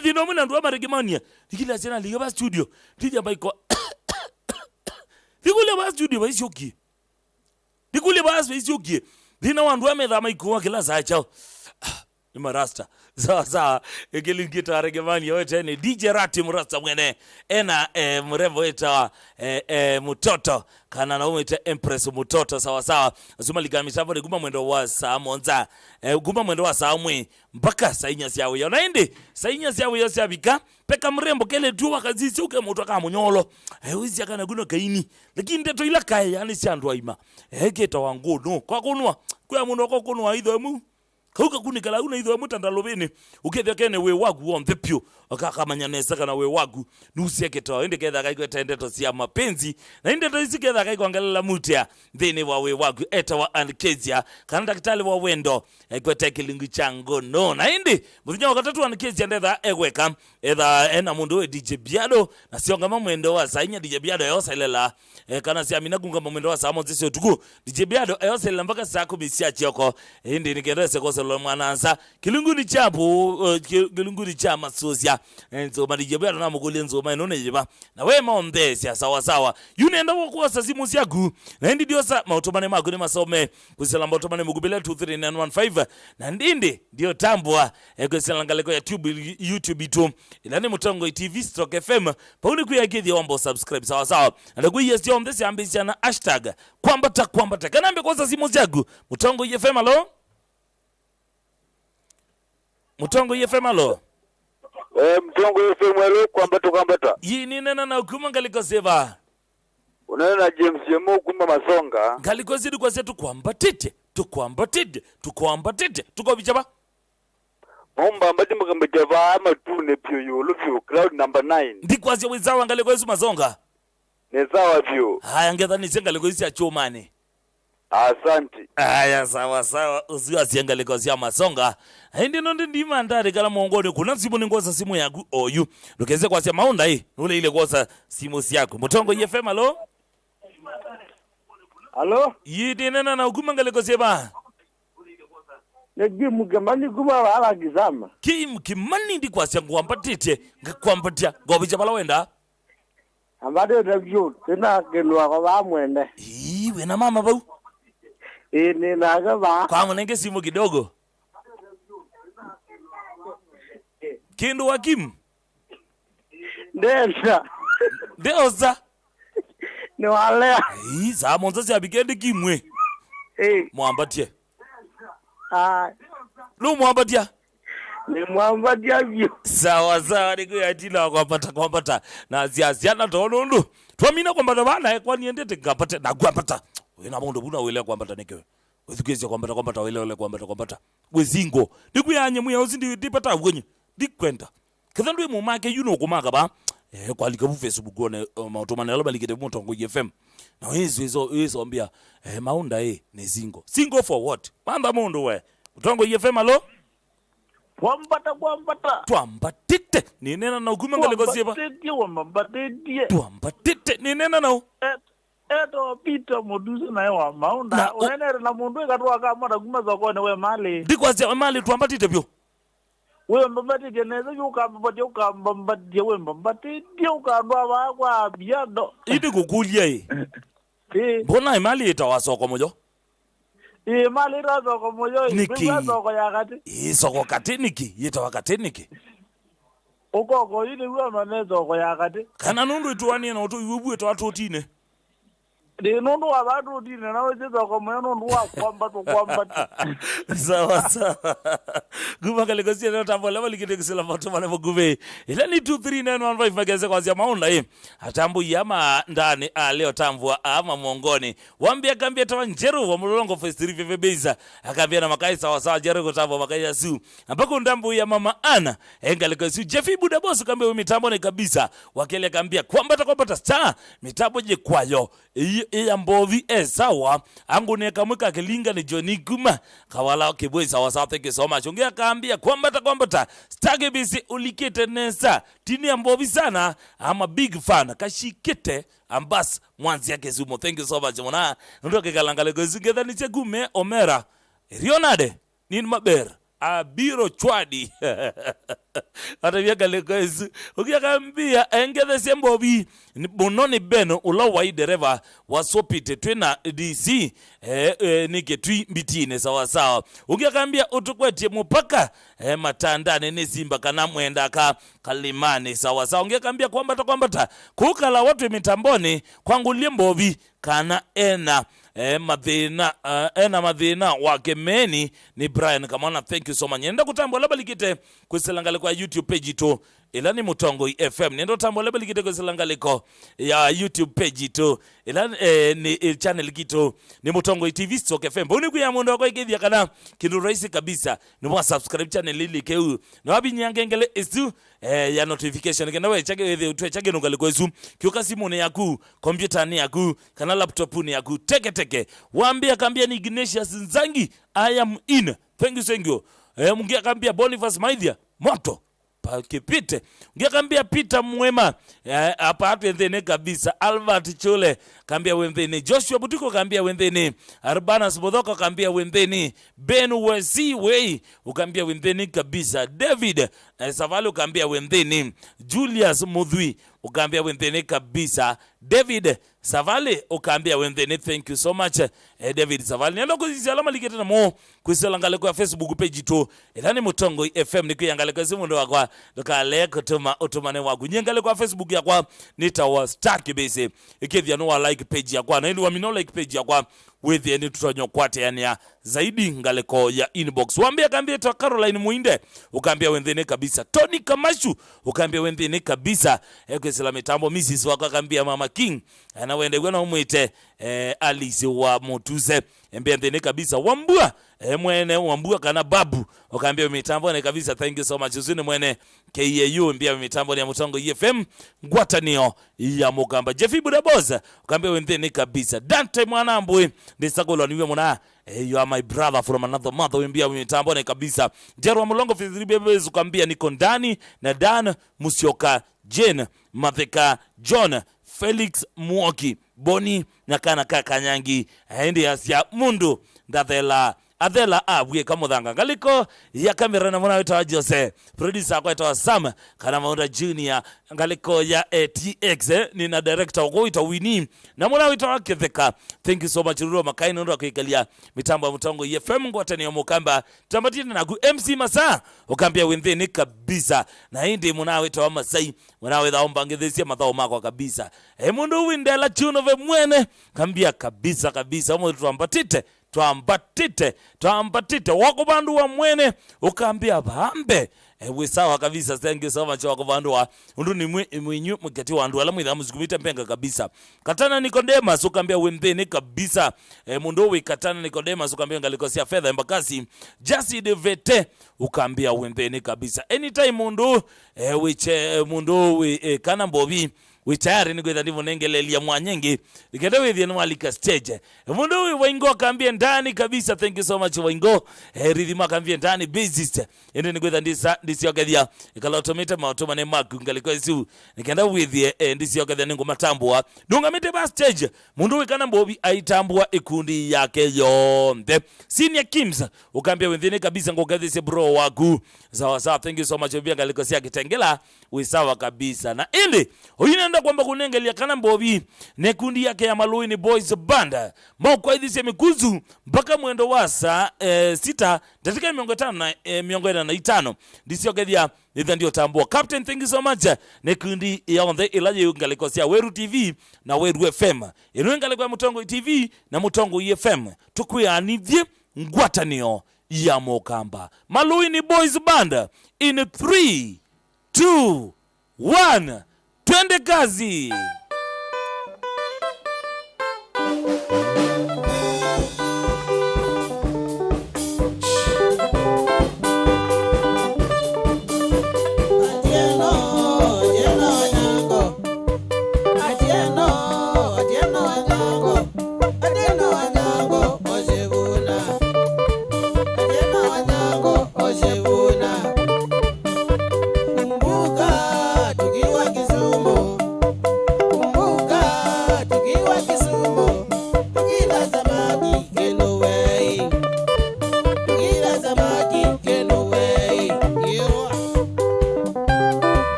Speaker 2: thinomwe na nduwa Marigimania tikila sena liga ba studio tija baiko tikule ba studio baishoki tikule ba baishoki dina wandu ametha maiko wa kila saa chao ni marasta sawa ekilingita Marigimania wete ni DJ Rati murasta mwene ena mrembo eta mutoto kana na umete Empress mutoto sawa azuma ligami savo de guma mwendo wa saa monza guma mwendo wa saa mwe mpaka sainya siawe yo naende sainya siawe yo siabika peka mrembo kele tu wakazisi uke moto kama munyolo wizi akana guno kaini lakini ndeto ila kaya yani siandwa ima keta wangu no kwa kunwa kwa muno kwa kunwa idho mu kauka kunikala una idho mutandalobene ukethya kene we wagu on the pure akakamanyana kana we wagu nusieketa ende ketha kaikweta ndeto cia mapenzi na ndeto isiketha kaikwangalela mutia thini wa we wagu eta wa Ankezia kana daktari wa wendo aikweta kilingu chango no na indi muthinya wakatatu Ankezia ndetha egweka etha ena mundu we DJ Biado na sionga mwendo wa sainya DJ Biado yoselela kana sia minagunga mwendo wa saa mozi sio tuku DJ Biado yoselela mpaka saa 10 sia chioko indi nikerese kosa lo mwananza kilunguni chapo kilunguni chama sosia enzo DJ Biado na mugole nzo mai none jiba na we maondesya sawa yunenda wokuosa simu syaku na ndi diosa mautomane magune masome kusela mautomane mugubele 23915 na ndindi ndio tambwa kusela ngaleko ya YouTube itu ilani Mutongo TV Stock FM pauni kuyagithi ombo subscribe sawa na kuyi yes yom this ambition na hashtag kwambata kanambe kosa simu syaku Mutongo FM alo Mutongo FM alo
Speaker 3: Mtongo FM alo kwambata
Speaker 2: yini nena na ukuma ngaliko seva
Speaker 3: unena James Yemo kuma Masonga
Speaker 2: ngaliko zidi kwa setu kwambatite tuko bichaba
Speaker 3: Momba mbati mkambejava ama tune pio yolo pio crowd number 9
Speaker 2: ndikwazi wizawa ngaliko yesu Masonga
Speaker 3: nezawa pio
Speaker 2: haya ngedha ngaliko yesu ya chomane
Speaker 3: asante
Speaker 2: aya sawa usiwa siangaliko sia Masonga hindi nondi ndima ndari kala muongoni kuna simu ningoza simu yaku oyu nukeze kwa sia maunda hii ule ile kosa simu siyaku Mutongo FM alo yidi nena na ukuma ngaliko sieba
Speaker 3: Negimu gemani kuma wala gizama
Speaker 2: kimani ndi kwa sia nguambatite ngakwambatia gobicha pala wenda
Speaker 3: ambade review tena genwa kwa bamwende
Speaker 2: we na mama bau
Speaker 3: ni naga ba
Speaker 2: kwa mnenge simu kidogo Kindu wakim Deoza
Speaker 3: ni wale
Speaker 2: za monza sia bigende kimwe mwambatie lu mwambatia
Speaker 3: ni mwambatia vyo
Speaker 2: sawa ni kuyatina kwambata na ziaziana tonundu twamina kwambata bana kwa niendete ngapate na kwambata wena mundu buna wele kwambata nekewe wethukeze kwambata wele kwambata wezingo ndikuyanye muya uzindi dipata wenye dikwenda kathandwe mu make yuno kumaka ba kwalika bu Facebook one mautomane loba likete Mutongo FM na wezo ambia maunda nezingo singo for what manda mundu we Mutongo FM alo
Speaker 3: kwambata
Speaker 2: twambatite ni nena na ukuma ngaliko sieba twambatite ni nena na
Speaker 3: eto Peter Modusi na wa maunda unene na mundu ikatwa kama ndaguma zokone we mali
Speaker 2: ndikwazia mali twambatite byo
Speaker 3: we mbambati geneza ukambambati we mbambati ukandwa wakwa Biado
Speaker 2: idi kukulia mbona imali itawasoko mojo
Speaker 3: mali razoko mojo
Speaker 2: niki
Speaker 3: soko ya kati
Speaker 2: soko kateniki yitawakateniki
Speaker 3: ukoko yini uwa manezo ko yakati
Speaker 2: kana nundu itwani na oto ibubu eto atotine
Speaker 3: de nundu wa badu dine na wezo ko moyo nundu wa kwamba to kwamba
Speaker 2: sawa guma kale ko sio tambo level kide kisela moto mane mugube ila ni 23915 mageze kwanza maunda atambu yama ndani leo tambua ama mongoni wambia kambia tawa njeru wa mulongo first river beza akambia na makai sawa jero ko tambo makai ya su ambako ndambu ya mama ana engale ko su Jeffy Buda boss kambia mitambo ni kabisa wakele kambia kwamba star mitambo je kwayo iya mbovi sawa angu ne kamweka kilinga ni Johnny Guma kawala kibwe sawa thank you so much ongea kaambia kwamba stage bisi ulikete nesa tini ya mbovi sana ama big fan kashikete ambas mwanzi yake zumo thank you so much mwana ndoke kalangale gozingetha ni chegume omera rionade nin maber abiro chwadi atavia kale kwezu ukiakambia engethe sembobi bononi beno ula wai dereva wasopite twena DC niketwi mbitine sawa ukiakambia utukwetie mupaka matandane ne Simba kana mwenda ka kalimani sawa ukiakambia kwamba kukala watu mitamboni kwangu liembobi kana ena madhina wake meni ni Brian Kamana thank you so much nenda kutambwa laba likite kwiselangale kwa YouTube page to ila ni Mutongo FM nenda kutambwa laba likite kwiselangale ko ya YouTube page to ila ni channel kito ni Mutongo TV Stock FM boni kuya mundo kwa ikithia kana kindu rahisi kabisa ni mwa subscribe channel lili keu na wabi nyangengele isu ya notification kenda we chage nungali kwezu kiuka simu ni yaku computer ni yaku kana laptop ni yaku teke waambia kambia ni Ignatius Nzangi I am in thank you mungia kambia Boniface Maithia moto pakipite mungia kambia Peter Mwema hapa hatu wendene kabisa Albert Chule kambia wendene Joshua Butiko kambia wendene Arbanas Bodoko kambia wendene Ben Wesi Wei ukambia wendene kabisa David Savali ukambia wendene Julius Mudhui ukambia wendene kabisa David Savali ukambia wendene thank you so much David Savali nalo kuzisi alama likete na mo kuiselangale kwa Facebook page to elani Mutongo FM nikuyangale kwa simu ndo wakwa dokale kutuma utumane wagu nyengale kwa Facebook ya kwa nitawa stack base ikithia no like page ya kwa na ili wamino like page ya kwa with any tutonyo kwate yani ya zaidi ngaleko ya inbox wambia kambia to Caroline Muinde ukambia wendene kabisa Tony Kamashu ukambia wendene kabisa kwesela mitambo Mrs. wako kambia Mama King na wende kwena umwite Alice wa Motuze mbendene kabisa wambua mwene wambua kana babu ukambia mitambo ne kabisa thank you so much usini mwene KAU mbia mitambo ya Mutongo FM ngwatanio ya Mugamba Jeffy Buda Boza ukambia wendene kabisa Dante Mwanambwe ndisagolo niwe mwana you are my brother from another mother wembia mitambo ne kabisa Jerwa Mulongo Fizibebe ukambia niko ndani na Dan Musioka Jane Matheka John Felix Muoki Boni na kana Kanyangi aende asia mundu ndathela Adela abwe kamuthanga ngaliko ya kamera na mwana wetu Jose producer kwa itawa Sam kana maunda junior ngaliko ya TX ni na director kwa ita Winnie na mwana wetu Ketheka thank you so much Ruro Makaini ndo kuikalia mitambo ya Mutongo FM ngwatani ya Mukamba tambatina na MC Masa ukambia wendeni kabisa na hindi mwana wetu wa Masai mwana wetu ombangethesia mathao mako kabisa mundu windela chunove mwene kambia kabisa mwana twambatite wako bandu wa mwene ukambia bambe we sawa kabisa thank you so much wako bandu wa undu ni mwinyu mkati wa andu ala mwitha musikumite mpenga kabisa Katana Nicodemus ukambia wendeni kabisa mundu we Katana Nicodemus ukambia ngalikosia fedha mbakasi Jasi de Vete ukambia wendeni kabisa anytime mundu mundu we kana mbobi witayari ni kwenda ndivyo nengelelia mwanyengi nikenda wewe ni walika stage mundu we Waingo kambia ndani kabisa thank you so much Waingo ridhima kambia ndani business ende ni kwenda ndisio gadia ikala automate maautomane mark ngaliko isu nikenda wewe ndisio gadia ningo matambua dunga mete ba stage mundu we kana mbobi aitambua ikundi yake yonde senior Kims ukambia wendene kabisa ngogadhise bro wagu sawa thank you so much bia ngaliko sia kitengela we sawa kabisa na ende oyinenda kwamba kunengelia kana mbobi nekundi yake ya Maluini Boys Band mauko idhise mikuzu mpaka mwendo wa saa 6 dakika 5 ndisio kedia nitha ndio tambua. Captain, thank you so much. Nekundi yaonde ilaje ngaliko cia Weru TV na Weru FM. Ino ngaliko ya Mutongo TV na Mutongo FM. Tukwianithie ngwatanio ya Mokamba. Maluini Boys Band in 3, 2, 1. Twende kazi.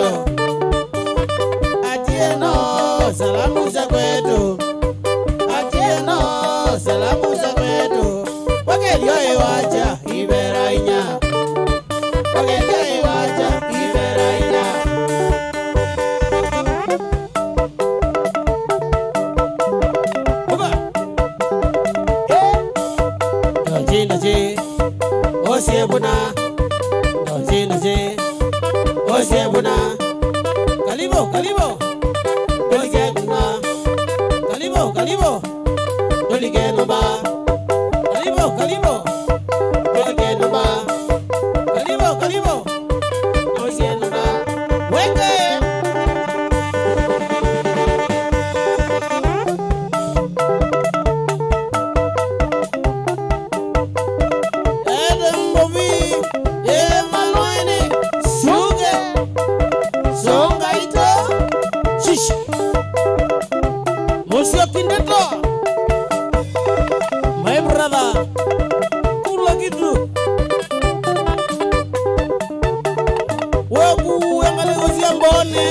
Speaker 1: kwetu, Atieno, salamu za kwetu, Atieno, salamu za kwetu. Wagelio iwacha Iberainya, wagelio iwacha Iberainya. Oba, doji doji, osiebuna, doji doji, osiebuna. Kalibo, kalibo, doligena, kalibo, kalibo, doligena ba. Kalibo, kalibo, doligena ba. Kalibo, kalibo, doligena ba. Weke. Edem bovi, malwini, suge, songaito, shish. Musio Kindeto, my brother, kula gitu. Wagu yang ada usia bone.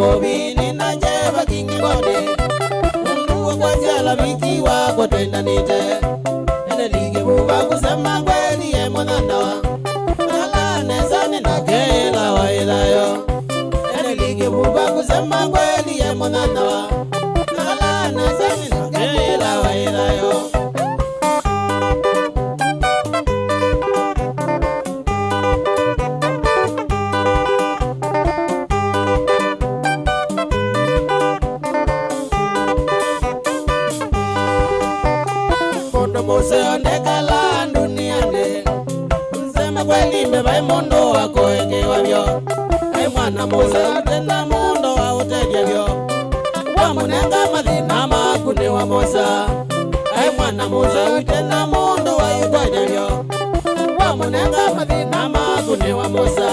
Speaker 1: Mobini na jeba kingi bode Mungu kwa jala miki wako tenda nite Ene ligi buba kusema kweli ye mwanandawa Nala nezani na kela wa ilayo Ene ligi buba kusema kweli ye mwanandawa Nala nezani na kela wa ilayo Mose ondekala dunia vyo ai mwana musa tena mundo wa uteje vyo wa munenga mathina maku ni wa musa ai mwana musa tena mundo wa uteje vyo wa munenga mathina maku ni wa musa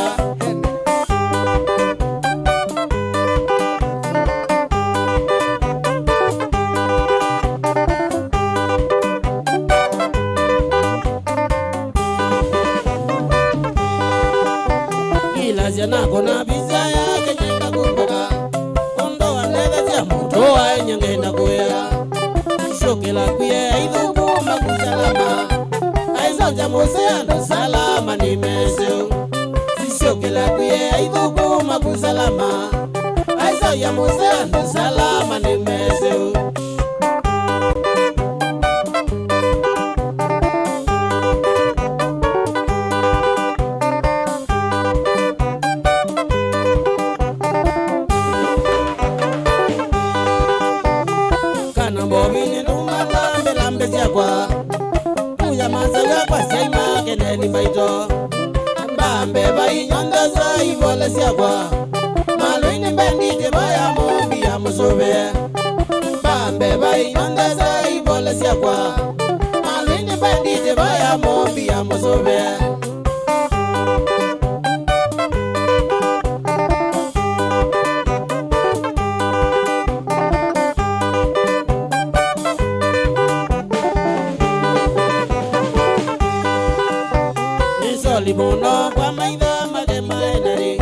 Speaker 1: Jana kona bisa ya kenyenda kumbuka Kondo wanele tia muto wa nyangenda kuya Shokela kuye aidhuku makusalama Aizonja mose ando salama ni mesu Shokela kuye aidhuku makusalama Aizonja mose ando salama ni mesu Kuya masaga kwa seima keneni maito Mbambe bai nyonda za ivole siagwa Maluini bendite baya mombi ya musobe Mbambe bai nyonda za ivole siagwa Maluini bendite baya mombi ya musobe Libono kwa maidha magemaenari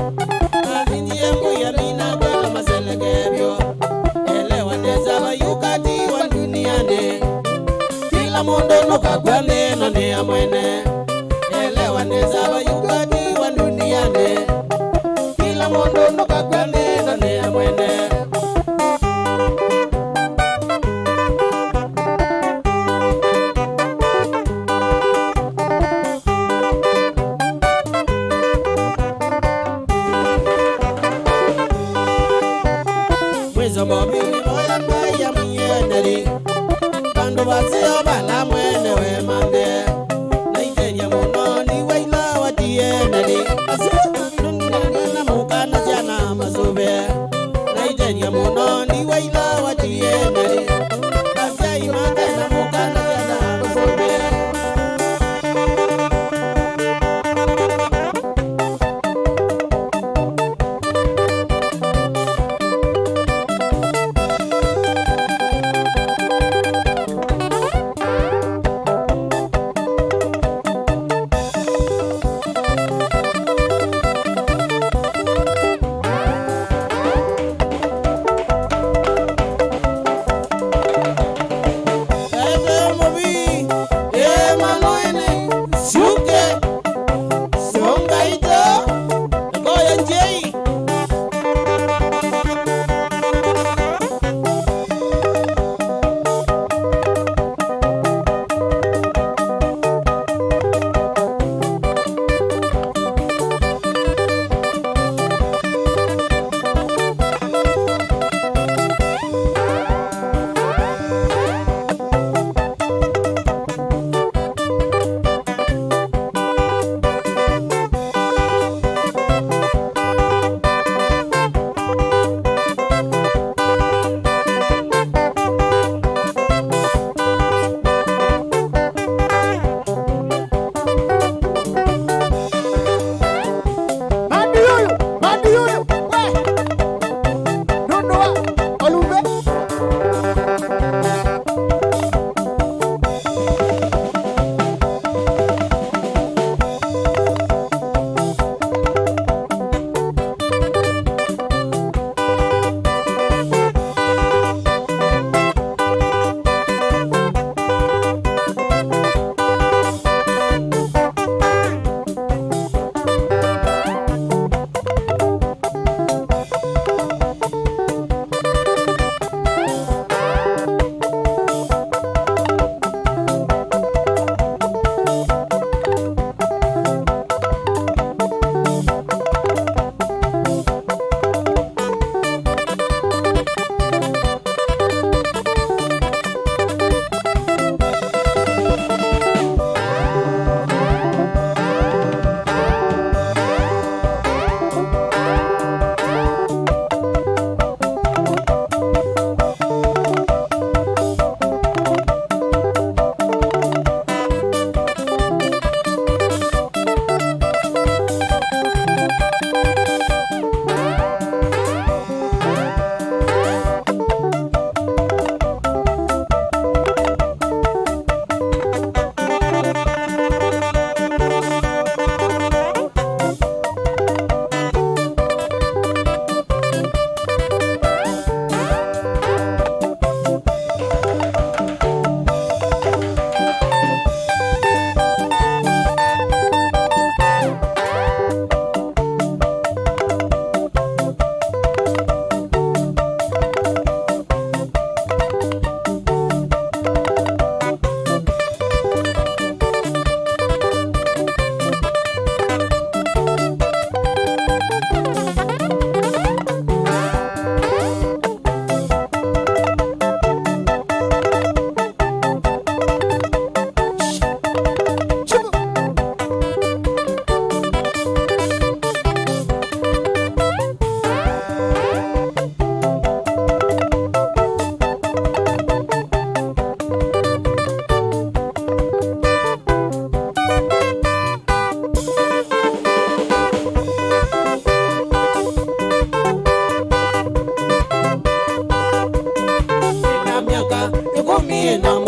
Speaker 1: Azinjie mbuya mina kwa maselekebyo Elewa neza bayukati wa duniani Kila mundo nuka kwa neno ni ya mwene Elewa neza bayukati wa duniani Kila mundo nuka kwa neno ni ya mwene Mobili moya mbaya mwenye Bandu basio bala mwene we mande Naitenya muno ni waila watieneli Nuna mukana jana masube Naitenya muno ni waila watieneli Basa imate na mukana jana masube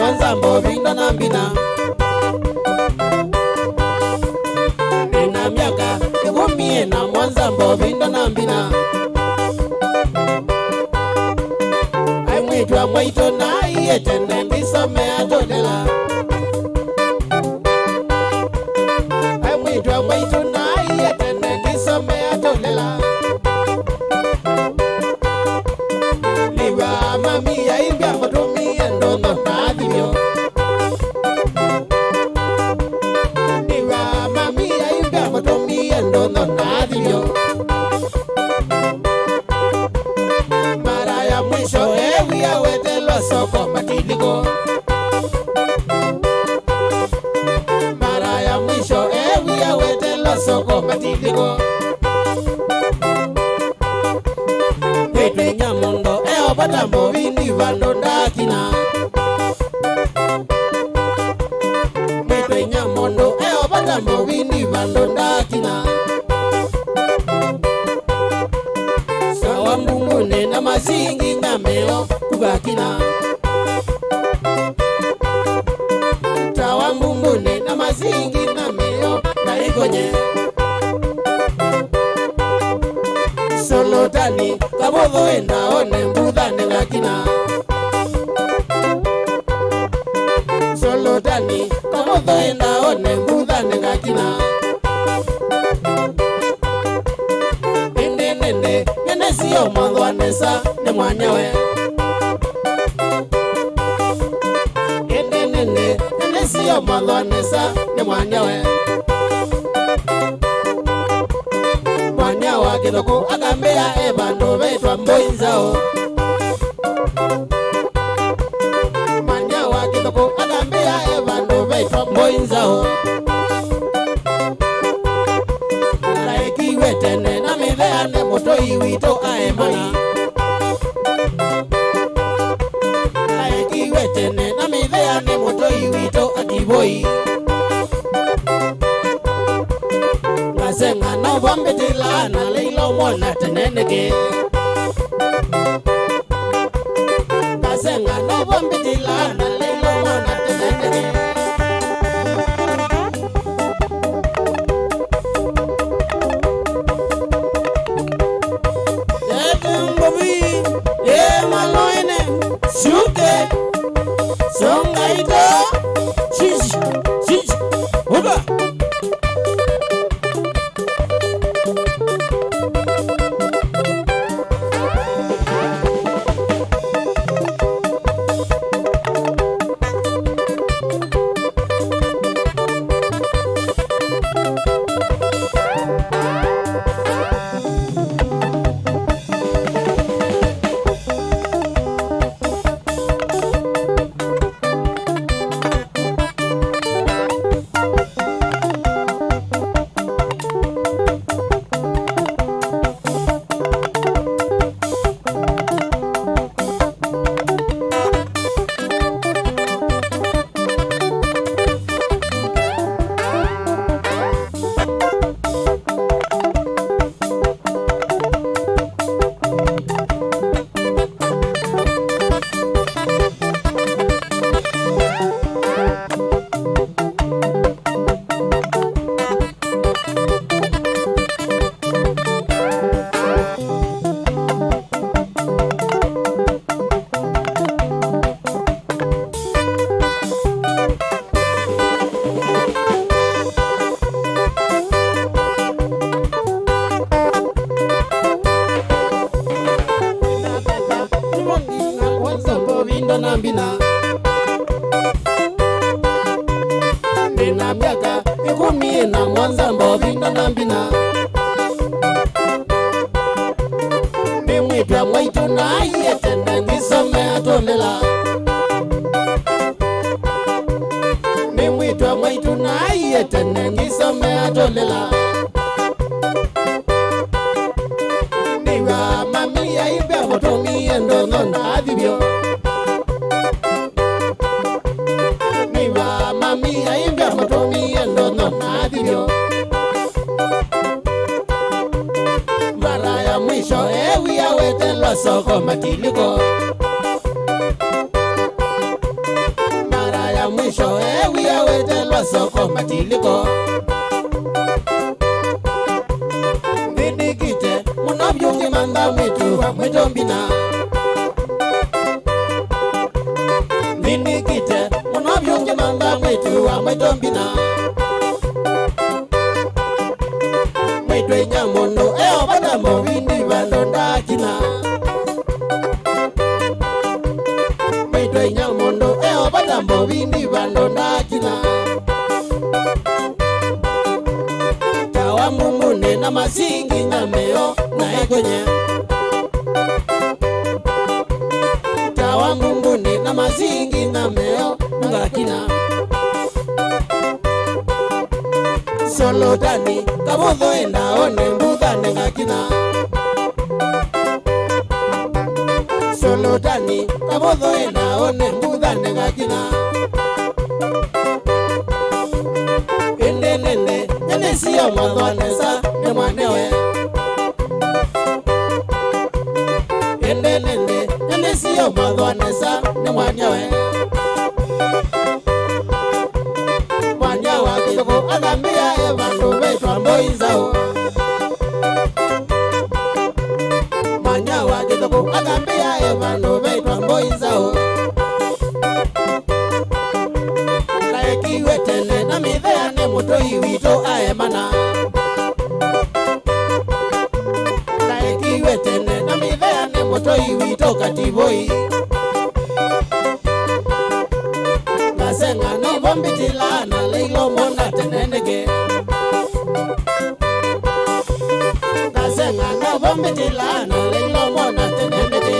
Speaker 1: Mwanza Mbovindo na Mbina. Nina miaka 10 na Mwanza Mbovindo na Mbina. Aimwitwa mwaito na iyetene ndisome atodela. Aimwitwa mwaito na iyetene ndisome atodela. Liwa mami ya imbia matumi endono na adhimyo. Liwa mami ya imbia matumi endono na adhimyo. Mara ya mwisho ewi ya wetelo soko matiliko. Mara ya mwisho ewi ya wetelo soko matiliko. Kwetwe Nyamondo eo batambo vindi vando ndakina. Kwetwe Nyamondo eo batambo vindi vando ndakina. Sawa mbungune na masingi ngameo kubakina. Sawa mbungune na masingi ngameo na ikonye. Solotani kabodho enda one mbudhane ngakina. Solotani kabodho enda one mbudhane ngakina. Nende nene siyo mwanzo anesa ne mwanyawe. Nene siyo mwanzo anesa ne mwanyawe. Mwanyawa kidoko akambea ebando betwa mboinzao. Mwanyawa kidoko akambea ebando betwa mboinzao. Laikiwe tene na midheane moto iwito aemana. Laikiwe tene na midheane moto iwito akiboi. Ngasenga no vambetila na leilo mwana teneneke. Ngasenga no vambetila na leilo mwana teneneke. Mbovi, maloine, suke, songaito, shish, oba. na mbina. Nina miaka 10 na Mwanza Mbovindo na mbina. Mimwitwa mwaitu na yetende nisome atolela. Mimwitwa mwaitu na yetende nisome atolela. Niwa mami ya ibe motomi endono na adibyo. Niwa mami ya ibe motomi endono na adibyo. Mara ya mwisho ewi ya wete lo soko matiliko. pasoko matiliko Vindikite munavyungi manda mwitu wa mwitombina Vindikite munavyungi manda mwitu wa mwitombina Mwitwe nyamondo eo badambo vindi valonda kina Mwitwe nyamondo eo badambo vindi valonda kina Tawa mumune na masingi nyameo na egonye Tawa mumune na masingi nyameo ngakina Solo dani kabodho enda one mbudane ngakina Solo dani kabodho enda one mbudane ngakina Nene siyo mwadwanesa ne mwanewe Nene siyo mwadwanesa ne mwanewe Mwanyawa kitoko agambia evandu betwa mboizao Mwanyawa kitoko agambia evandu betwa mboizao Kaekiwe tene na mithea ne mutoi wito aemana Kaekiwe tene na mithea ne mutoi wito katiboi Kasenga no bombitila na leilo mona tenenege Kasenga no bombitila na leilo mona tenenege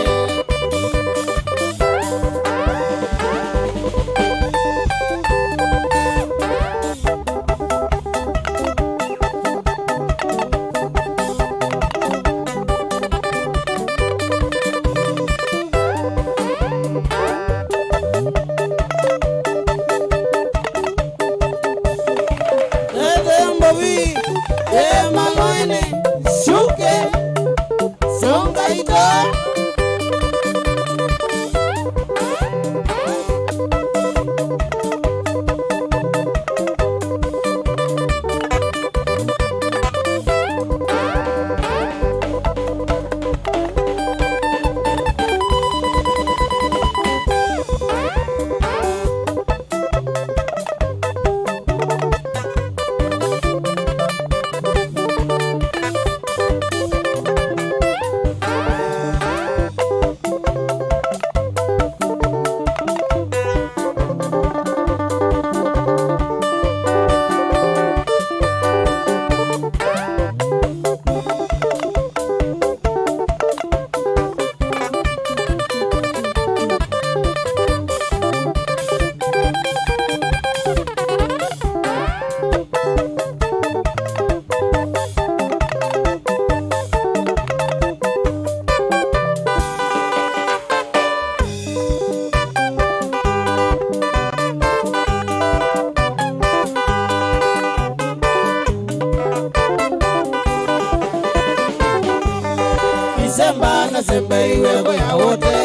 Speaker 1: Semba iwe goya wote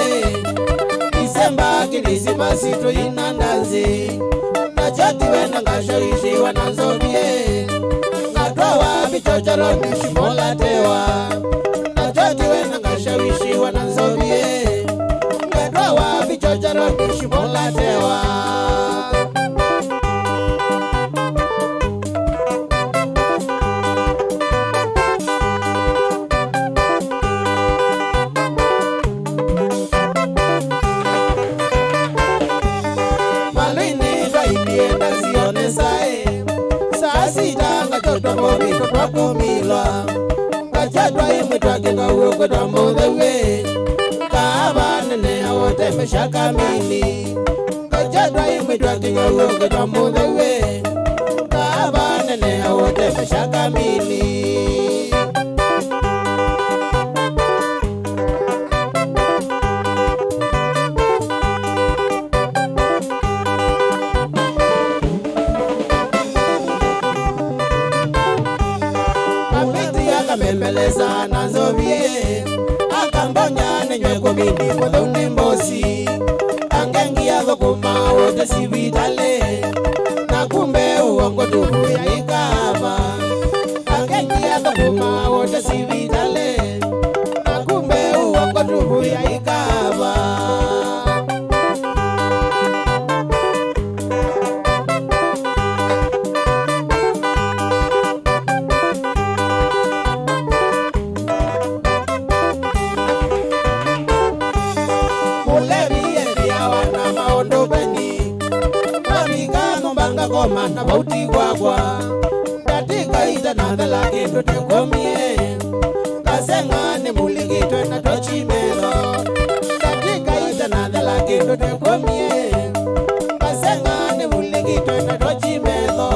Speaker 1: Isemba kilisi basito inandazi Nachati wena ngashoishi wananzobie Natowa bichochoro mishimola tewa Nachati wena ngashoishi wananzobie Natowa bichochoro mishimola tewa Kumilwa Kachatwa imutwake kawuko tambo dewe Kaaba nene awote meshaka mini Kachatwa imutwake kawuko tambo dewe Kaaba nene awote meshaka mini Memeleza na nzobie Akambonya nenywe kumindi mwadhuni mbosi Angengi ya dhokuma wote si vitale Na kumbe goma na bauti gwagwa katika ita na dhala kindu tekomie kasenga ni muligitwe na tochimero katika ita na dhala kindu tekomie kasenga ni muligitwe na tochimero.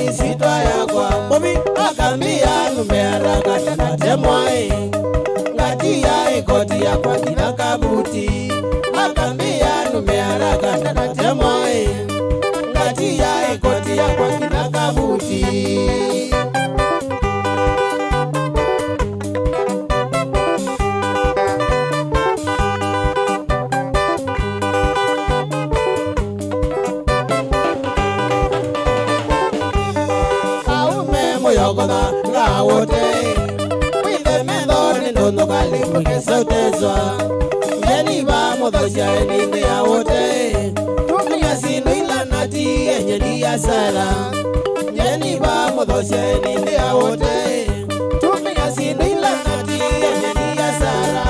Speaker 1: Isitwa yakwa bobi akambia numera kata temwai ngati ya ikoti yakwa kina kabuti akambia numera kata temwai ngati ya ikoti yakwa kina kabuti. Yogoda rawote wide medoni ndono kali mukesotezwa yeni ba modosha ni yawote tumia sinu ila nati yenye dia sala yeni ba modosha ni yawote tumia sinu ila nati yenye dia sala.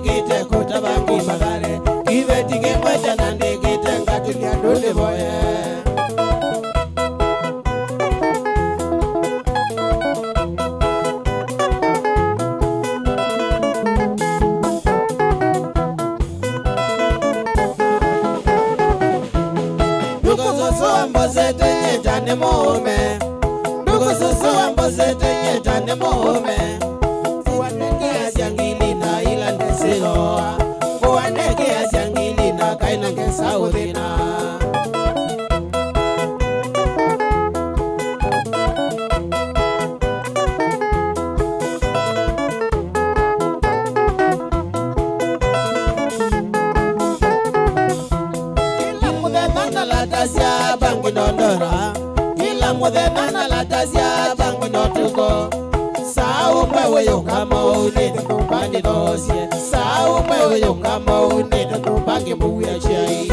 Speaker 1: ndikite kutabangi magare kibeti kimwecha na ndikite ngatulia nduli boye Mbozete nyetane mume Ndugu susu mbozete nyetane mume Fuwaneke asyangili na ila ndesiloa Fuwaneke asyangili na kaina ngesa udhina Latasya bangu nondora Kila mudhena latasya bangu notuko Sao mwewe yungamo unene kumbani dosye Sao mwewe yungamo unene kumbangi muya shai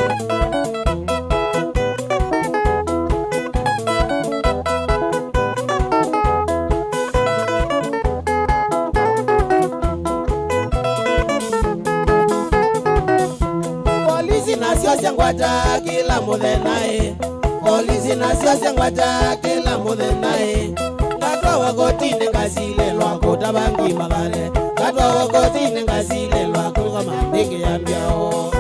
Speaker 1: Polisi nasio sengwata kila mudhenae Polisi nasio sengwata kila mudhenae Katwa wakotine ngasile lwa kutabangi magare Katwa wakotine ngasile lwa kuka mandike ya mbiao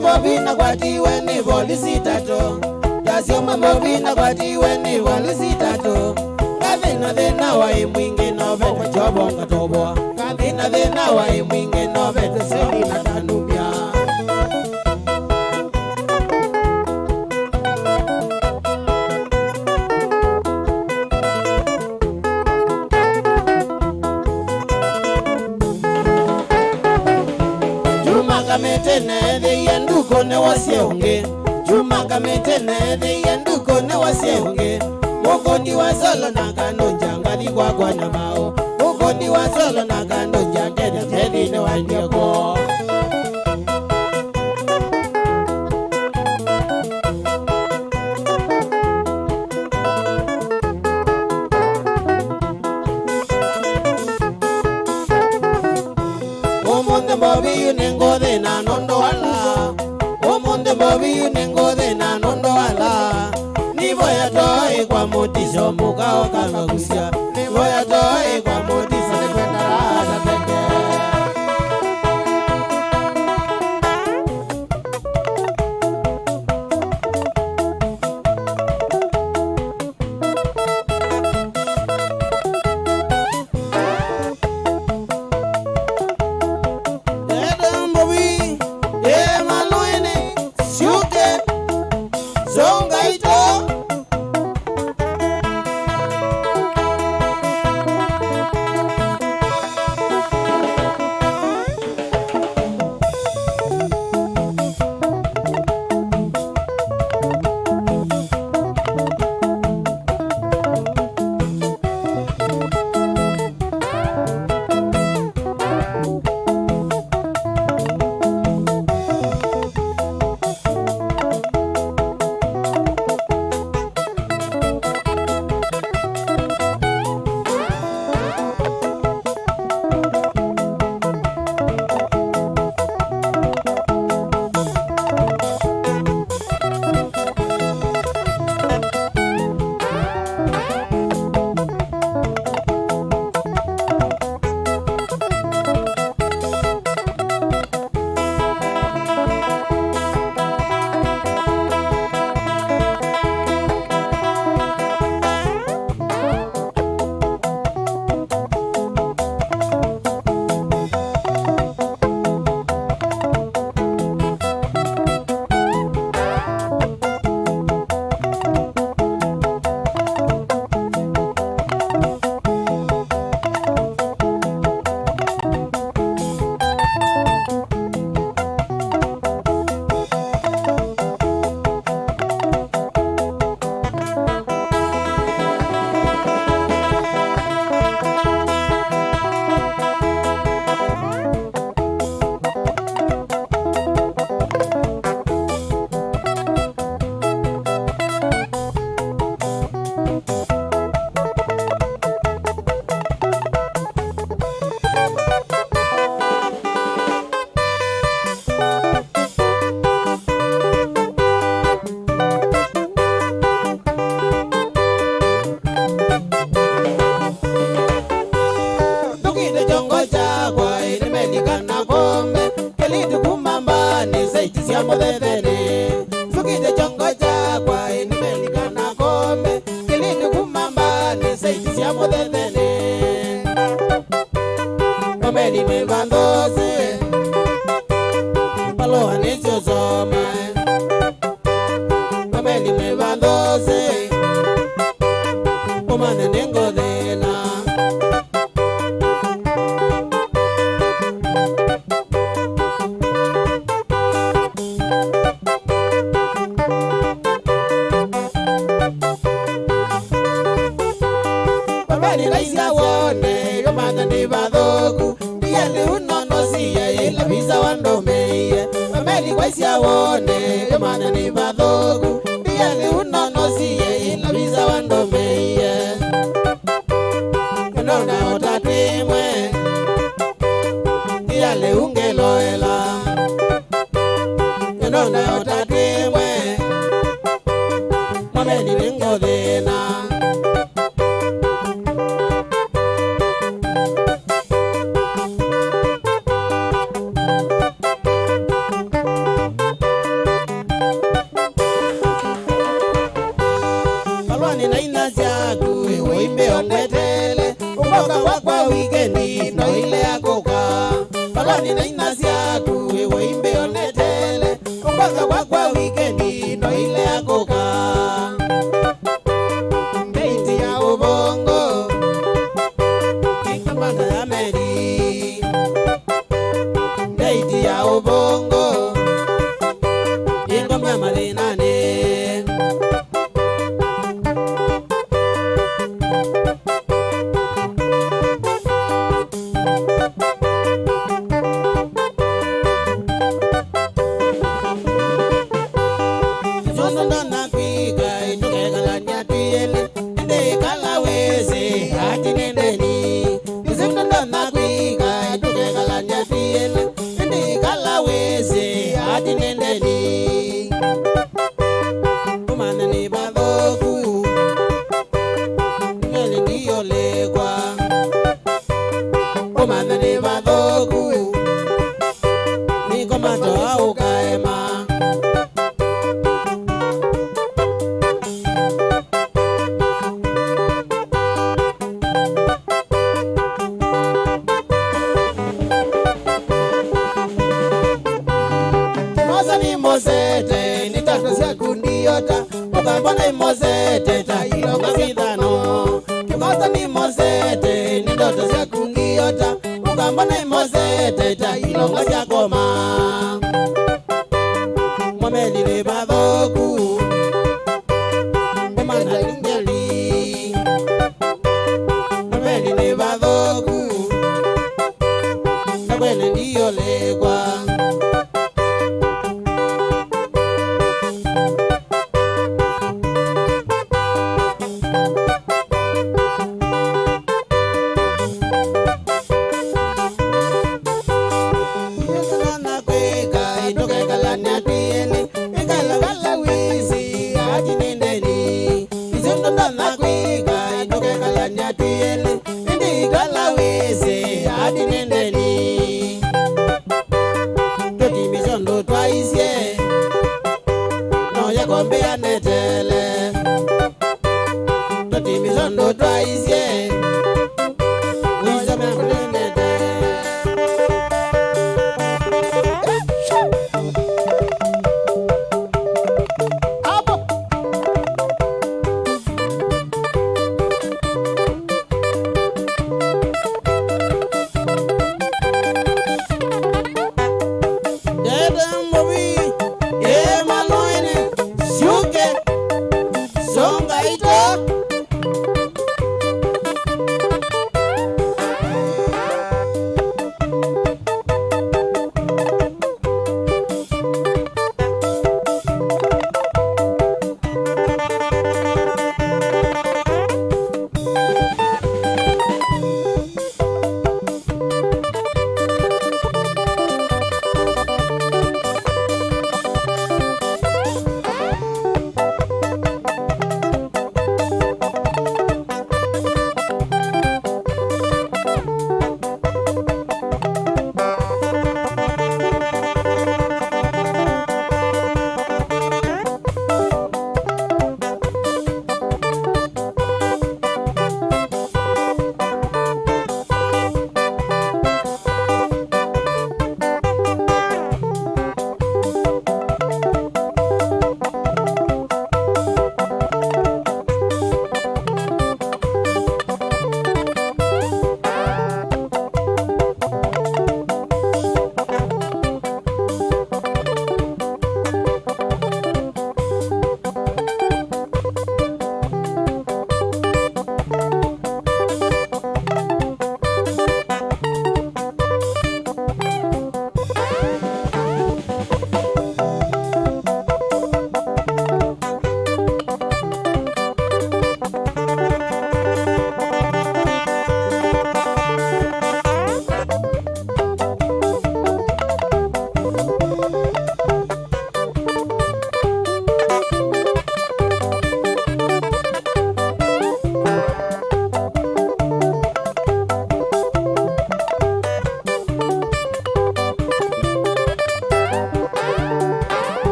Speaker 1: Mobina kwatiwe ni polisi tato Yasioma mobina kwatiwe ni polisi tato Kadhina dhina wa imwingi no vete chobo ngatobo Kadhina dhina wa imwingi no vete seli na tanubia Kametene de yanduko ne wasiunge Juma kametene de yanduko ne wasiunge Moko ni wasolo na kanonja ngali kwa kwa nyamao Moko ni wasolo na kanonja kede tedi ne wandioko Omonde mbobi unengo de na nondo ala Omonde mbobi unengo de na nondo ala Nivoya toe kwa motisho muka okanga kusia Nivoya toe kwa motisho nikwenda rada teke muthetheni sukite chongo chakwa inimelikana kombe kilini kumambani saiti cia muthetheni komeli mivandhosi paloha nicio soma komeli mivandhosi umane ningothina komeli raisa wone yomane nivathoku ndiyali unonosiye ilavisa wandomeiye komeli kwaisia wone yomane nivathoku ndiyali unonosiye ilavisa wandomeiye nona otatwimwe ndiyali ungeloela nona otatwimwe komeli ningothina Palwani na ina siaku uimbe ondetele ukoka wakwa wikendi no ile akoka Palwani na ina siaku uimbe ondetele ukoka wakwa wikendi no ile akoka Beiti ya ubongo Kikamana ya meri Beiti ya ubongo Ingomya malinane Sondona kwiga itukegalanya tuyele ende kalaweze hati nendeni Sondona kwiga itukegalanya tuyele ende kalaweze hati nendeni Umane ni badhoku ngeli ndiyo legwa Umane ni badhoku niko matoa ukaema Mosete ni tatu sekundiota ukambona imosete tailonga vidhano kikosa ni mosete ni ndoto sekundiota ukambona imosete tailonga chakoma mwamelile badhoku emana lingeli mwamelile badhoku nakwene ndiyo legwa Kombea netele Toti mizondo twaisye Wizame kunenete Apo Dede mbobi maloine Siuke Songa ito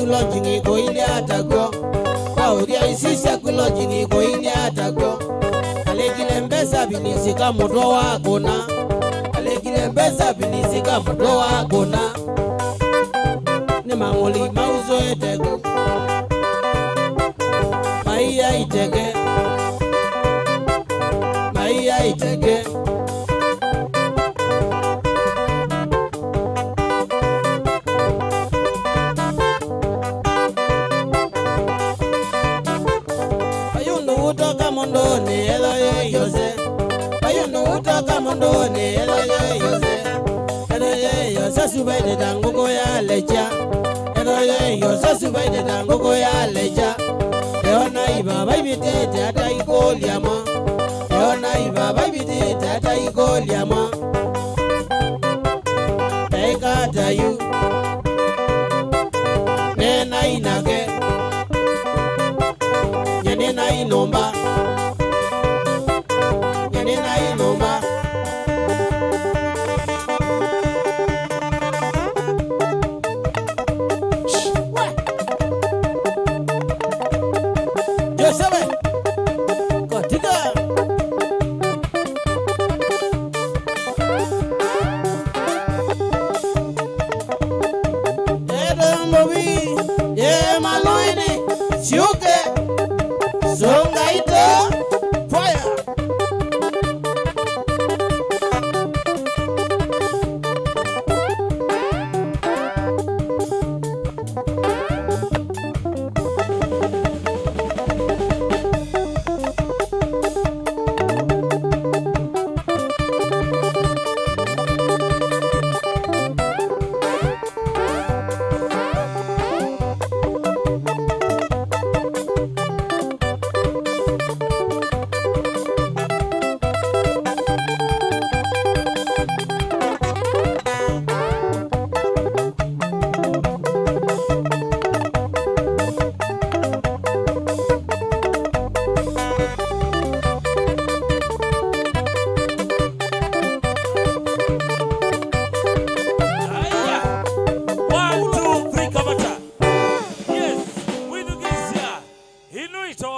Speaker 1: kulonjingi ko ile atagwo kwa udia isisha kulonjingi ko ile atagwo alekile mbesa binisika moto wako na alekile mbesa binisika moto wako na ni mangoli mauzo etego maiya itege Bayundu utoka mondoni eloye yose Bayundu utoka mondoni eloye yose Eloye yose subaide danguko ya lecha Eloye yose subaide danguko ya lecha Eona iba baibitete ata ikoliama Eona iba baibitete ata ikoliama Eka tayu Nena inake Nena inomba Nena inomba Joseph Kotika Edo mobi Ye maloini Siuke Songaito Fire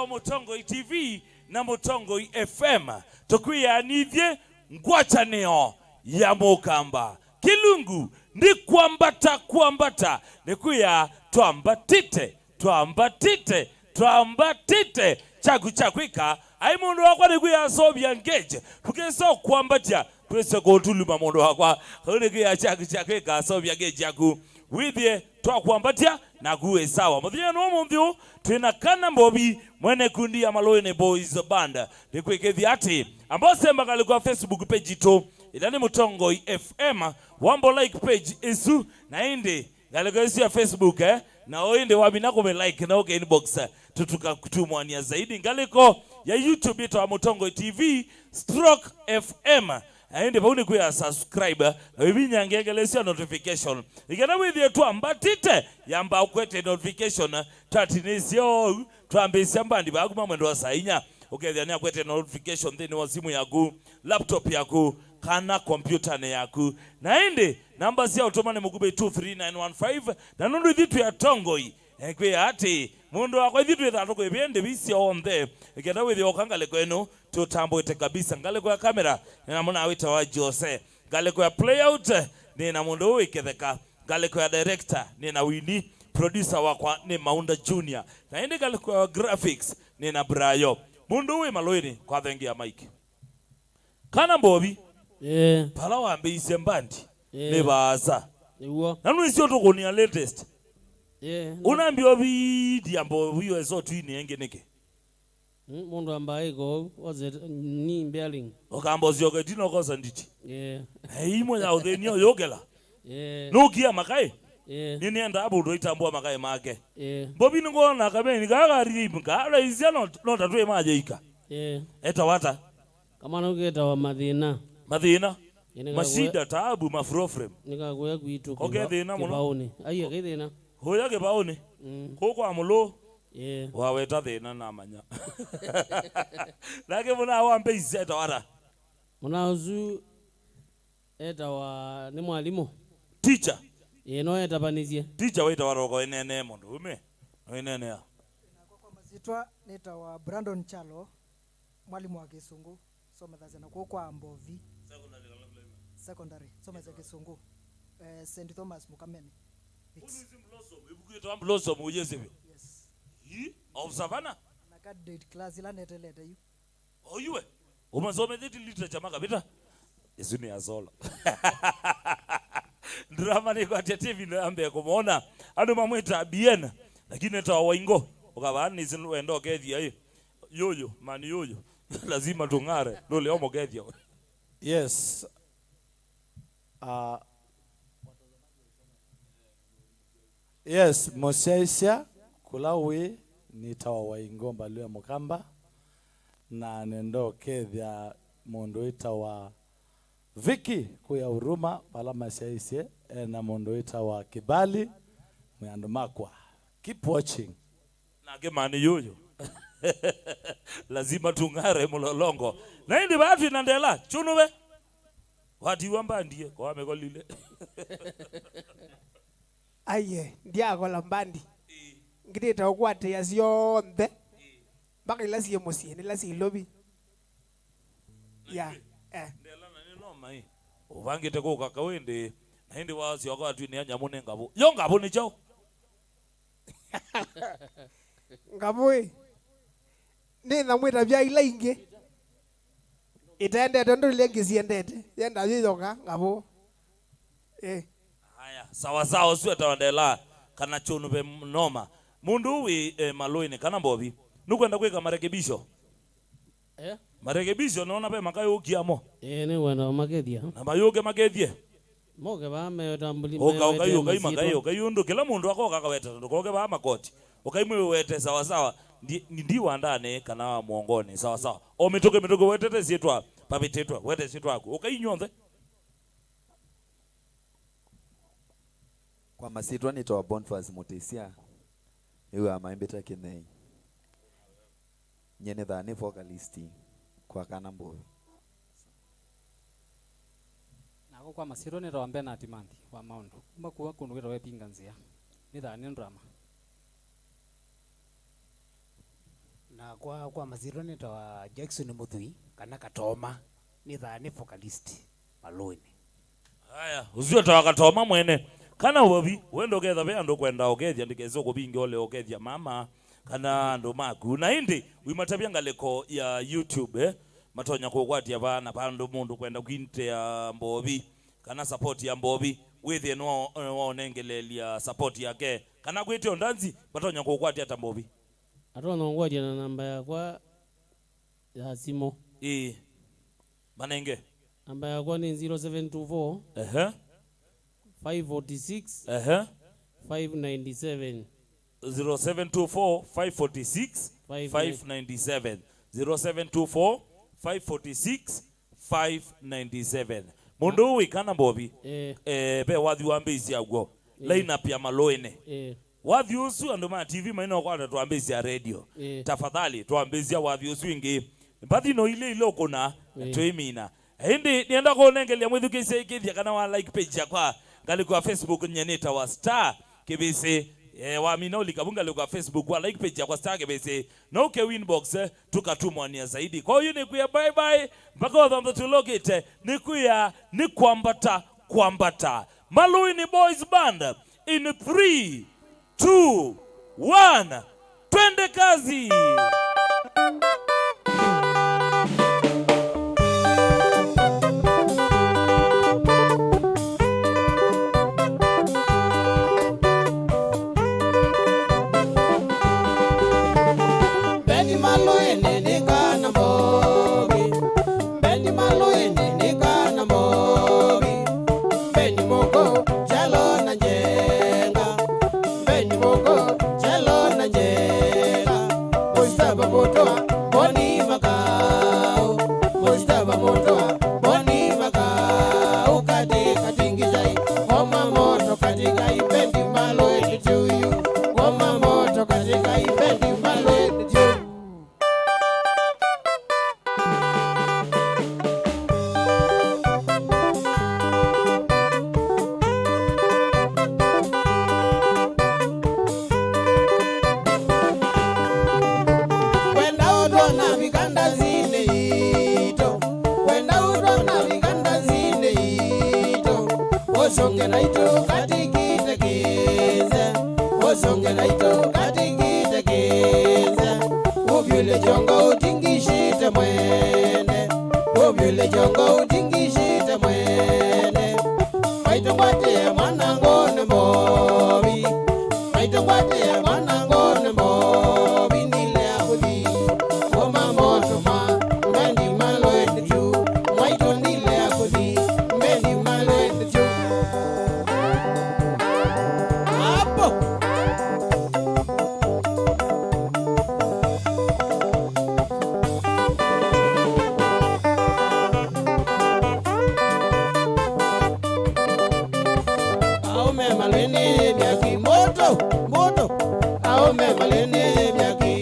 Speaker 2: Mutongo TV na Mutongo FM tukuya nithye ngwatanio ya mukamba kilungu ndi kuambata nikuya twambatite chakwika ai mundu wakwa nikuya sobya ngeje tukeso kuambatia twese kotuluma mundu wakwa nikuya chakwika sobya ngeje yaku withye twakwambatia na kuwe sawa muthia no munthio twina kana mbobi mwene kundi ya Maloine Boys Band nikwikethia ati ambose mbagali kwa Facebook page to ilani Mutongo FM wambo like page isu na indi galegezi ya Facebook na oinde wabina kome like na oke inbox tutuka kutumwania zaidi ngaliko ya YouTube ito wa Mutongo TV stroke FM aende bauni kuya subscribe wibinya ngegelesya notification igana withie twambatite yamba ukwete notification tatinisyo twambisya mbandi baguma mwendo wa sainya ukethia ni akwete notification thini wa simu yaku laptop yaku kana computer ne yaku naende namba cia utumane mugube 23915 na nundu thitu ya tongoi ekwe ati mundu akwa thitu ithatu kwe bende bisya onthe igana withie okangale kwenu tutamboite kabisa ngaleko ya kamera na muna awita wa Jose ngaleko ya playout ni na mundu wiketheka ngaleko ya director ni na Winnie producer wakwa ni Maunda Junior na indi ngaleko ya graphics ni na Brayo mundu we Maloine kwa thengi ya Mike kana mbobi pala wambe isembandi ni baza nanu isio tukonia latest unaambia bidi ambo wiyo ezo twini engeneke
Speaker 1: mundu ambaye go oze ni mbeling
Speaker 2: okambozi oketino koza nditi imo ya udhenio yogela nukia makai nini enda abudo itambua makai make bobi ngona kabeni gagaribika ala izia no tatwe majeika eta wata
Speaker 1: kama nugeta wa madhina
Speaker 2: mashida taabu mafrofrem
Speaker 1: nikagoya kwitu
Speaker 2: okethina muno
Speaker 1: baone aiye kethina
Speaker 2: hoya ke baone koko amulo waweta thina na manya lake muna wambe izeta wara
Speaker 1: muna uzu eta wa ni mwalimu
Speaker 2: teacher
Speaker 1: no etapanizie
Speaker 2: teacher waita waroko enene mundu ume enene ya
Speaker 4: Kwa mazitwa nita wa Brandon Chalo, mwalimu wa Kisungu, soma thazena kwa Mbovi secondary, soma za Kisungu, St. Thomas Mukameni.
Speaker 2: Blossom uyezebe.
Speaker 4: Yes.
Speaker 2: Of Savannah?
Speaker 4: Na candidate class ila neteleta yu.
Speaker 2: Oh yuwe. Umazome dhiti literature makabita. Isuni ya zola. Drama ni kwa TV na ambe kumuona. Anu mamwita bien. Lakini ita waingo. Ukabani zinu endo kethia hii. Yoyo, mani yoyo. Lazima tungare. Lole omo kethia.
Speaker 5: Yes. Yes, Mosiaisia Kulawi nitawa waingomba lue mukamba na nendo kethia mundu itawa Viki kuya Huruma pala Mosiaisie na mundu itawa Kibali mwandu makwa. Keep watching.
Speaker 2: Na kemani yoyo. Lazima tungare mulolongo. Na hindi batu inandela. Chunuwe. Wati wamba ndiye kwa wameko lile.
Speaker 6: Aye, ndiagola mbandi. Ngirita okwate yasionthe. Baka ilasi musie, nilasi ilobi. Ya,
Speaker 2: Ndela na noma hii. Uvangite ko kakawende. Na hindi wasi wakati ni anyamune ngabo. Yo ngabo ni chao.
Speaker 6: ngabwe. Ni namwita bya ila inge. Itaendete ndo lengisiendete. Yenda yiyoka ngabo.
Speaker 2: Haya, sawa sawa sio tawandela kana chunu be noma. Mundu wi maloini kana mbovi. Nukwenda kweka marekebisho. Marekebisho naona pe makayo ukiamo.
Speaker 1: ni wena makethia
Speaker 2: Na mayoge magethie.
Speaker 1: moke ba me tambuli
Speaker 2: Ukayundu kila mundu akoka kaweta ndokoge ba makoti. Ukaimwe wete sawa sawa. Ndi wandane kana muongoni sawa sawa. O mitoke wetete sietwa papitetwa wete sietwa ku. Ukainyonze.
Speaker 7: Kwa masitwa nitoa Boniface Mutisia. Iwa maimbeta kinei. Nyene dhani vocalisti kwa Kanambo.
Speaker 8: Nako kwa masiro ni rawambe na Timanthi wa Maundu. Kuwa kunugira we pinganzia. Ni dhani ndrama.
Speaker 9: Na kwa maziro nita wa Jackson Muthui kana Katoma ni dhani vocalist Maloini.
Speaker 2: Haya, uzio tawakatoma mwene. Kana wabi, wendo ketha be ando kwenda okethia ndikezo kubingi ole okethia mama kana ndo maku. Na hindi wimatabia ngaleko ya YouTube matonya kokwatia bana pando mundu kwenda kwinte ya Mbovi kana support ya Mbovi withi no onengelelia support yake kana kwite ondanzi matonya kokwatia ta Mbovi.
Speaker 1: atona ngwadia na namba yakwa ya simo
Speaker 2: Manenge
Speaker 1: namba yakwa ni 0724 546 597
Speaker 2: 0724 546 597 0724 546 597 mundu wikana Mbovi be wathi wambezi agwo line up ya Maloine wathi usu andu ma TV maina kwa tuambezi ya radio tafadhali tuambezi wathi usu ingi mpathi no ile okona twimina hindi nienda kuonengelia mwithukise ikithia kana wa like page yakwa ngali kwa Facebook nyeneta wa Star KBC wa minoli kabunga le kwa Facebook wa like page yakwa Star KBC no ke winbox tukatumwania zaidi. Kwa hiyo ni kuya bye bye mpaka wadhambe tulogete ni kuya ni kwambata Maloini Boys Band in 3 2 1 twende kazi.
Speaker 1: osonge naito katikite kize osonge naito katikite kize ubyule jongo utingishite mwene ubyule jongo utingishite mwene maito kwate mwana ngone mobi maito kwate mwana ngone mobi nile akudi oma moto ma mbendi malo etu maito nile akudi mbendi malo etu apo aume malene byaki moto moto aume malene byaki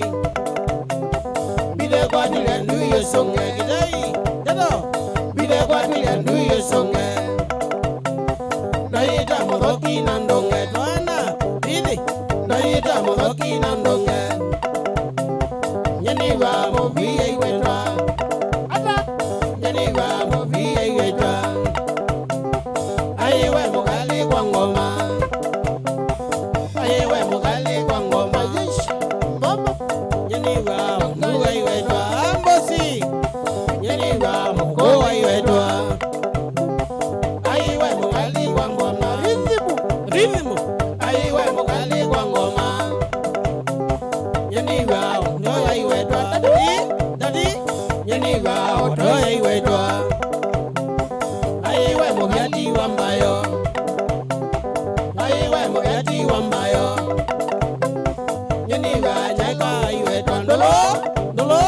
Speaker 1: bide kwa dile nduye songe gidai dado bide kwa dile nduye songe naita modoki nandonge twana bide naita modoki nandonge nyani wa mobiye iwetwa ata nyani wa mobiye iwetwa ayewe mugali kwa ngoma ayewe mugali kwa ngoma yish mama nyeniwa mungu aiwetwa ambosi nyeniwa mungu aiwetwa ayewe mugali kwa ngoma rithimu ayewe mugali kwa ngoma nyeniwa mungu aiwetwa dadi nyeniwa mungu aiwetwa ayewe mugali wa mbayo ayewe mugali wa mbayo nyeniwa jaika iwetwa ndolo ndolo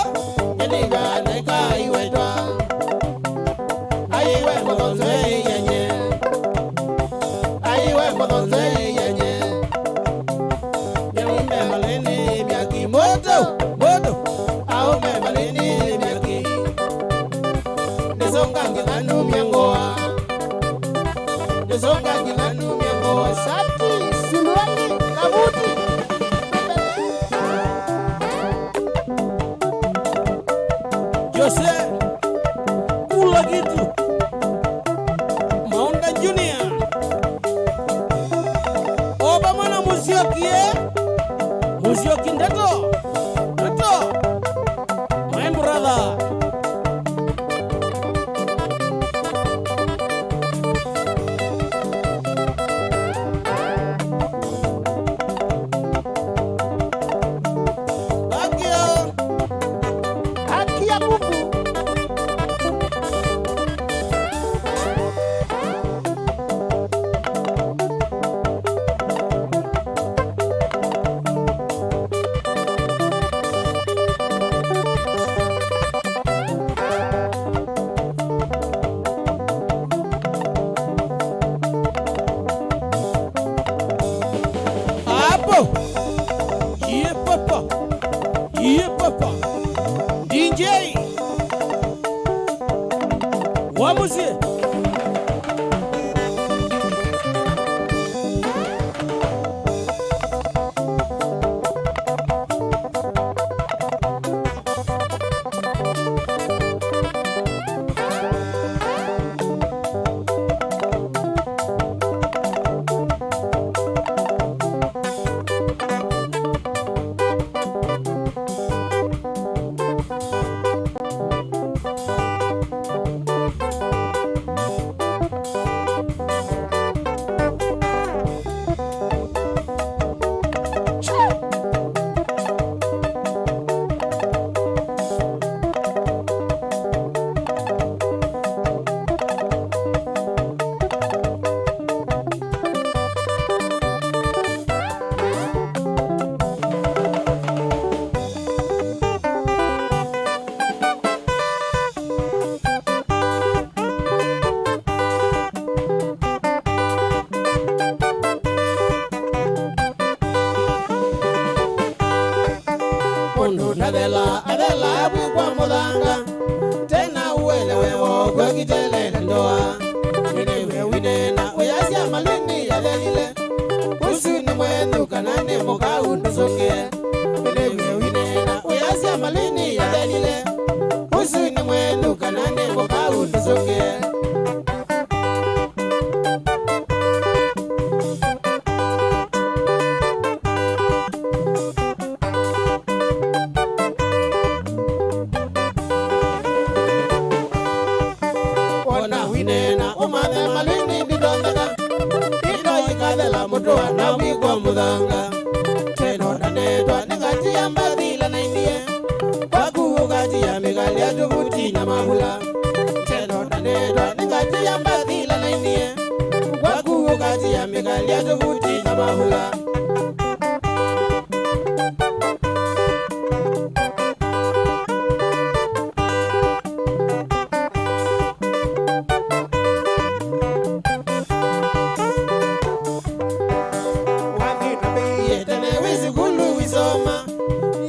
Speaker 1: nyeniwa jaika iwetwa ayewe mudonze yenye ayewe mudonze yenye nyembe malene byaki moto moto aume malene byaki nesonga ngilanu myangoa nesonga ngilanu myangoa sati suluani kabuti Jose kula gitu Maunda Junior Oba mana Musyoki Musyoki ndato ndato my brother haki ya Mungu hapo ye papa DJ wamuzie adela bukwa mudanga tena uelewe kwa kitele ndoa winewe winena uyasia malini ya lelile usuni mwenu kanane moka undusoke winewe winena uyasia malini ya lelile usuni mwenu kanane moka undusoke Ndoa na wikwa muthanga Teno na netwa ningati ya mbathila na indie Waku gati ya migali ya tuvuti na mahula Teno na netwa ningati ya mbathila na indie Waku gati ya migali ya tuvuti na mahula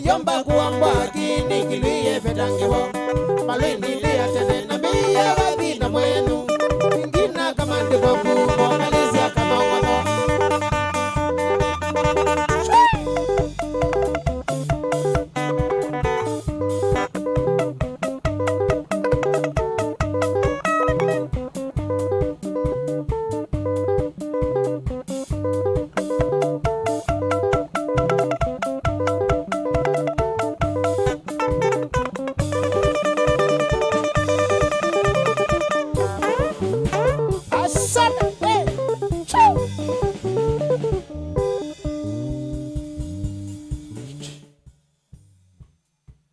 Speaker 1: Yomba kuamba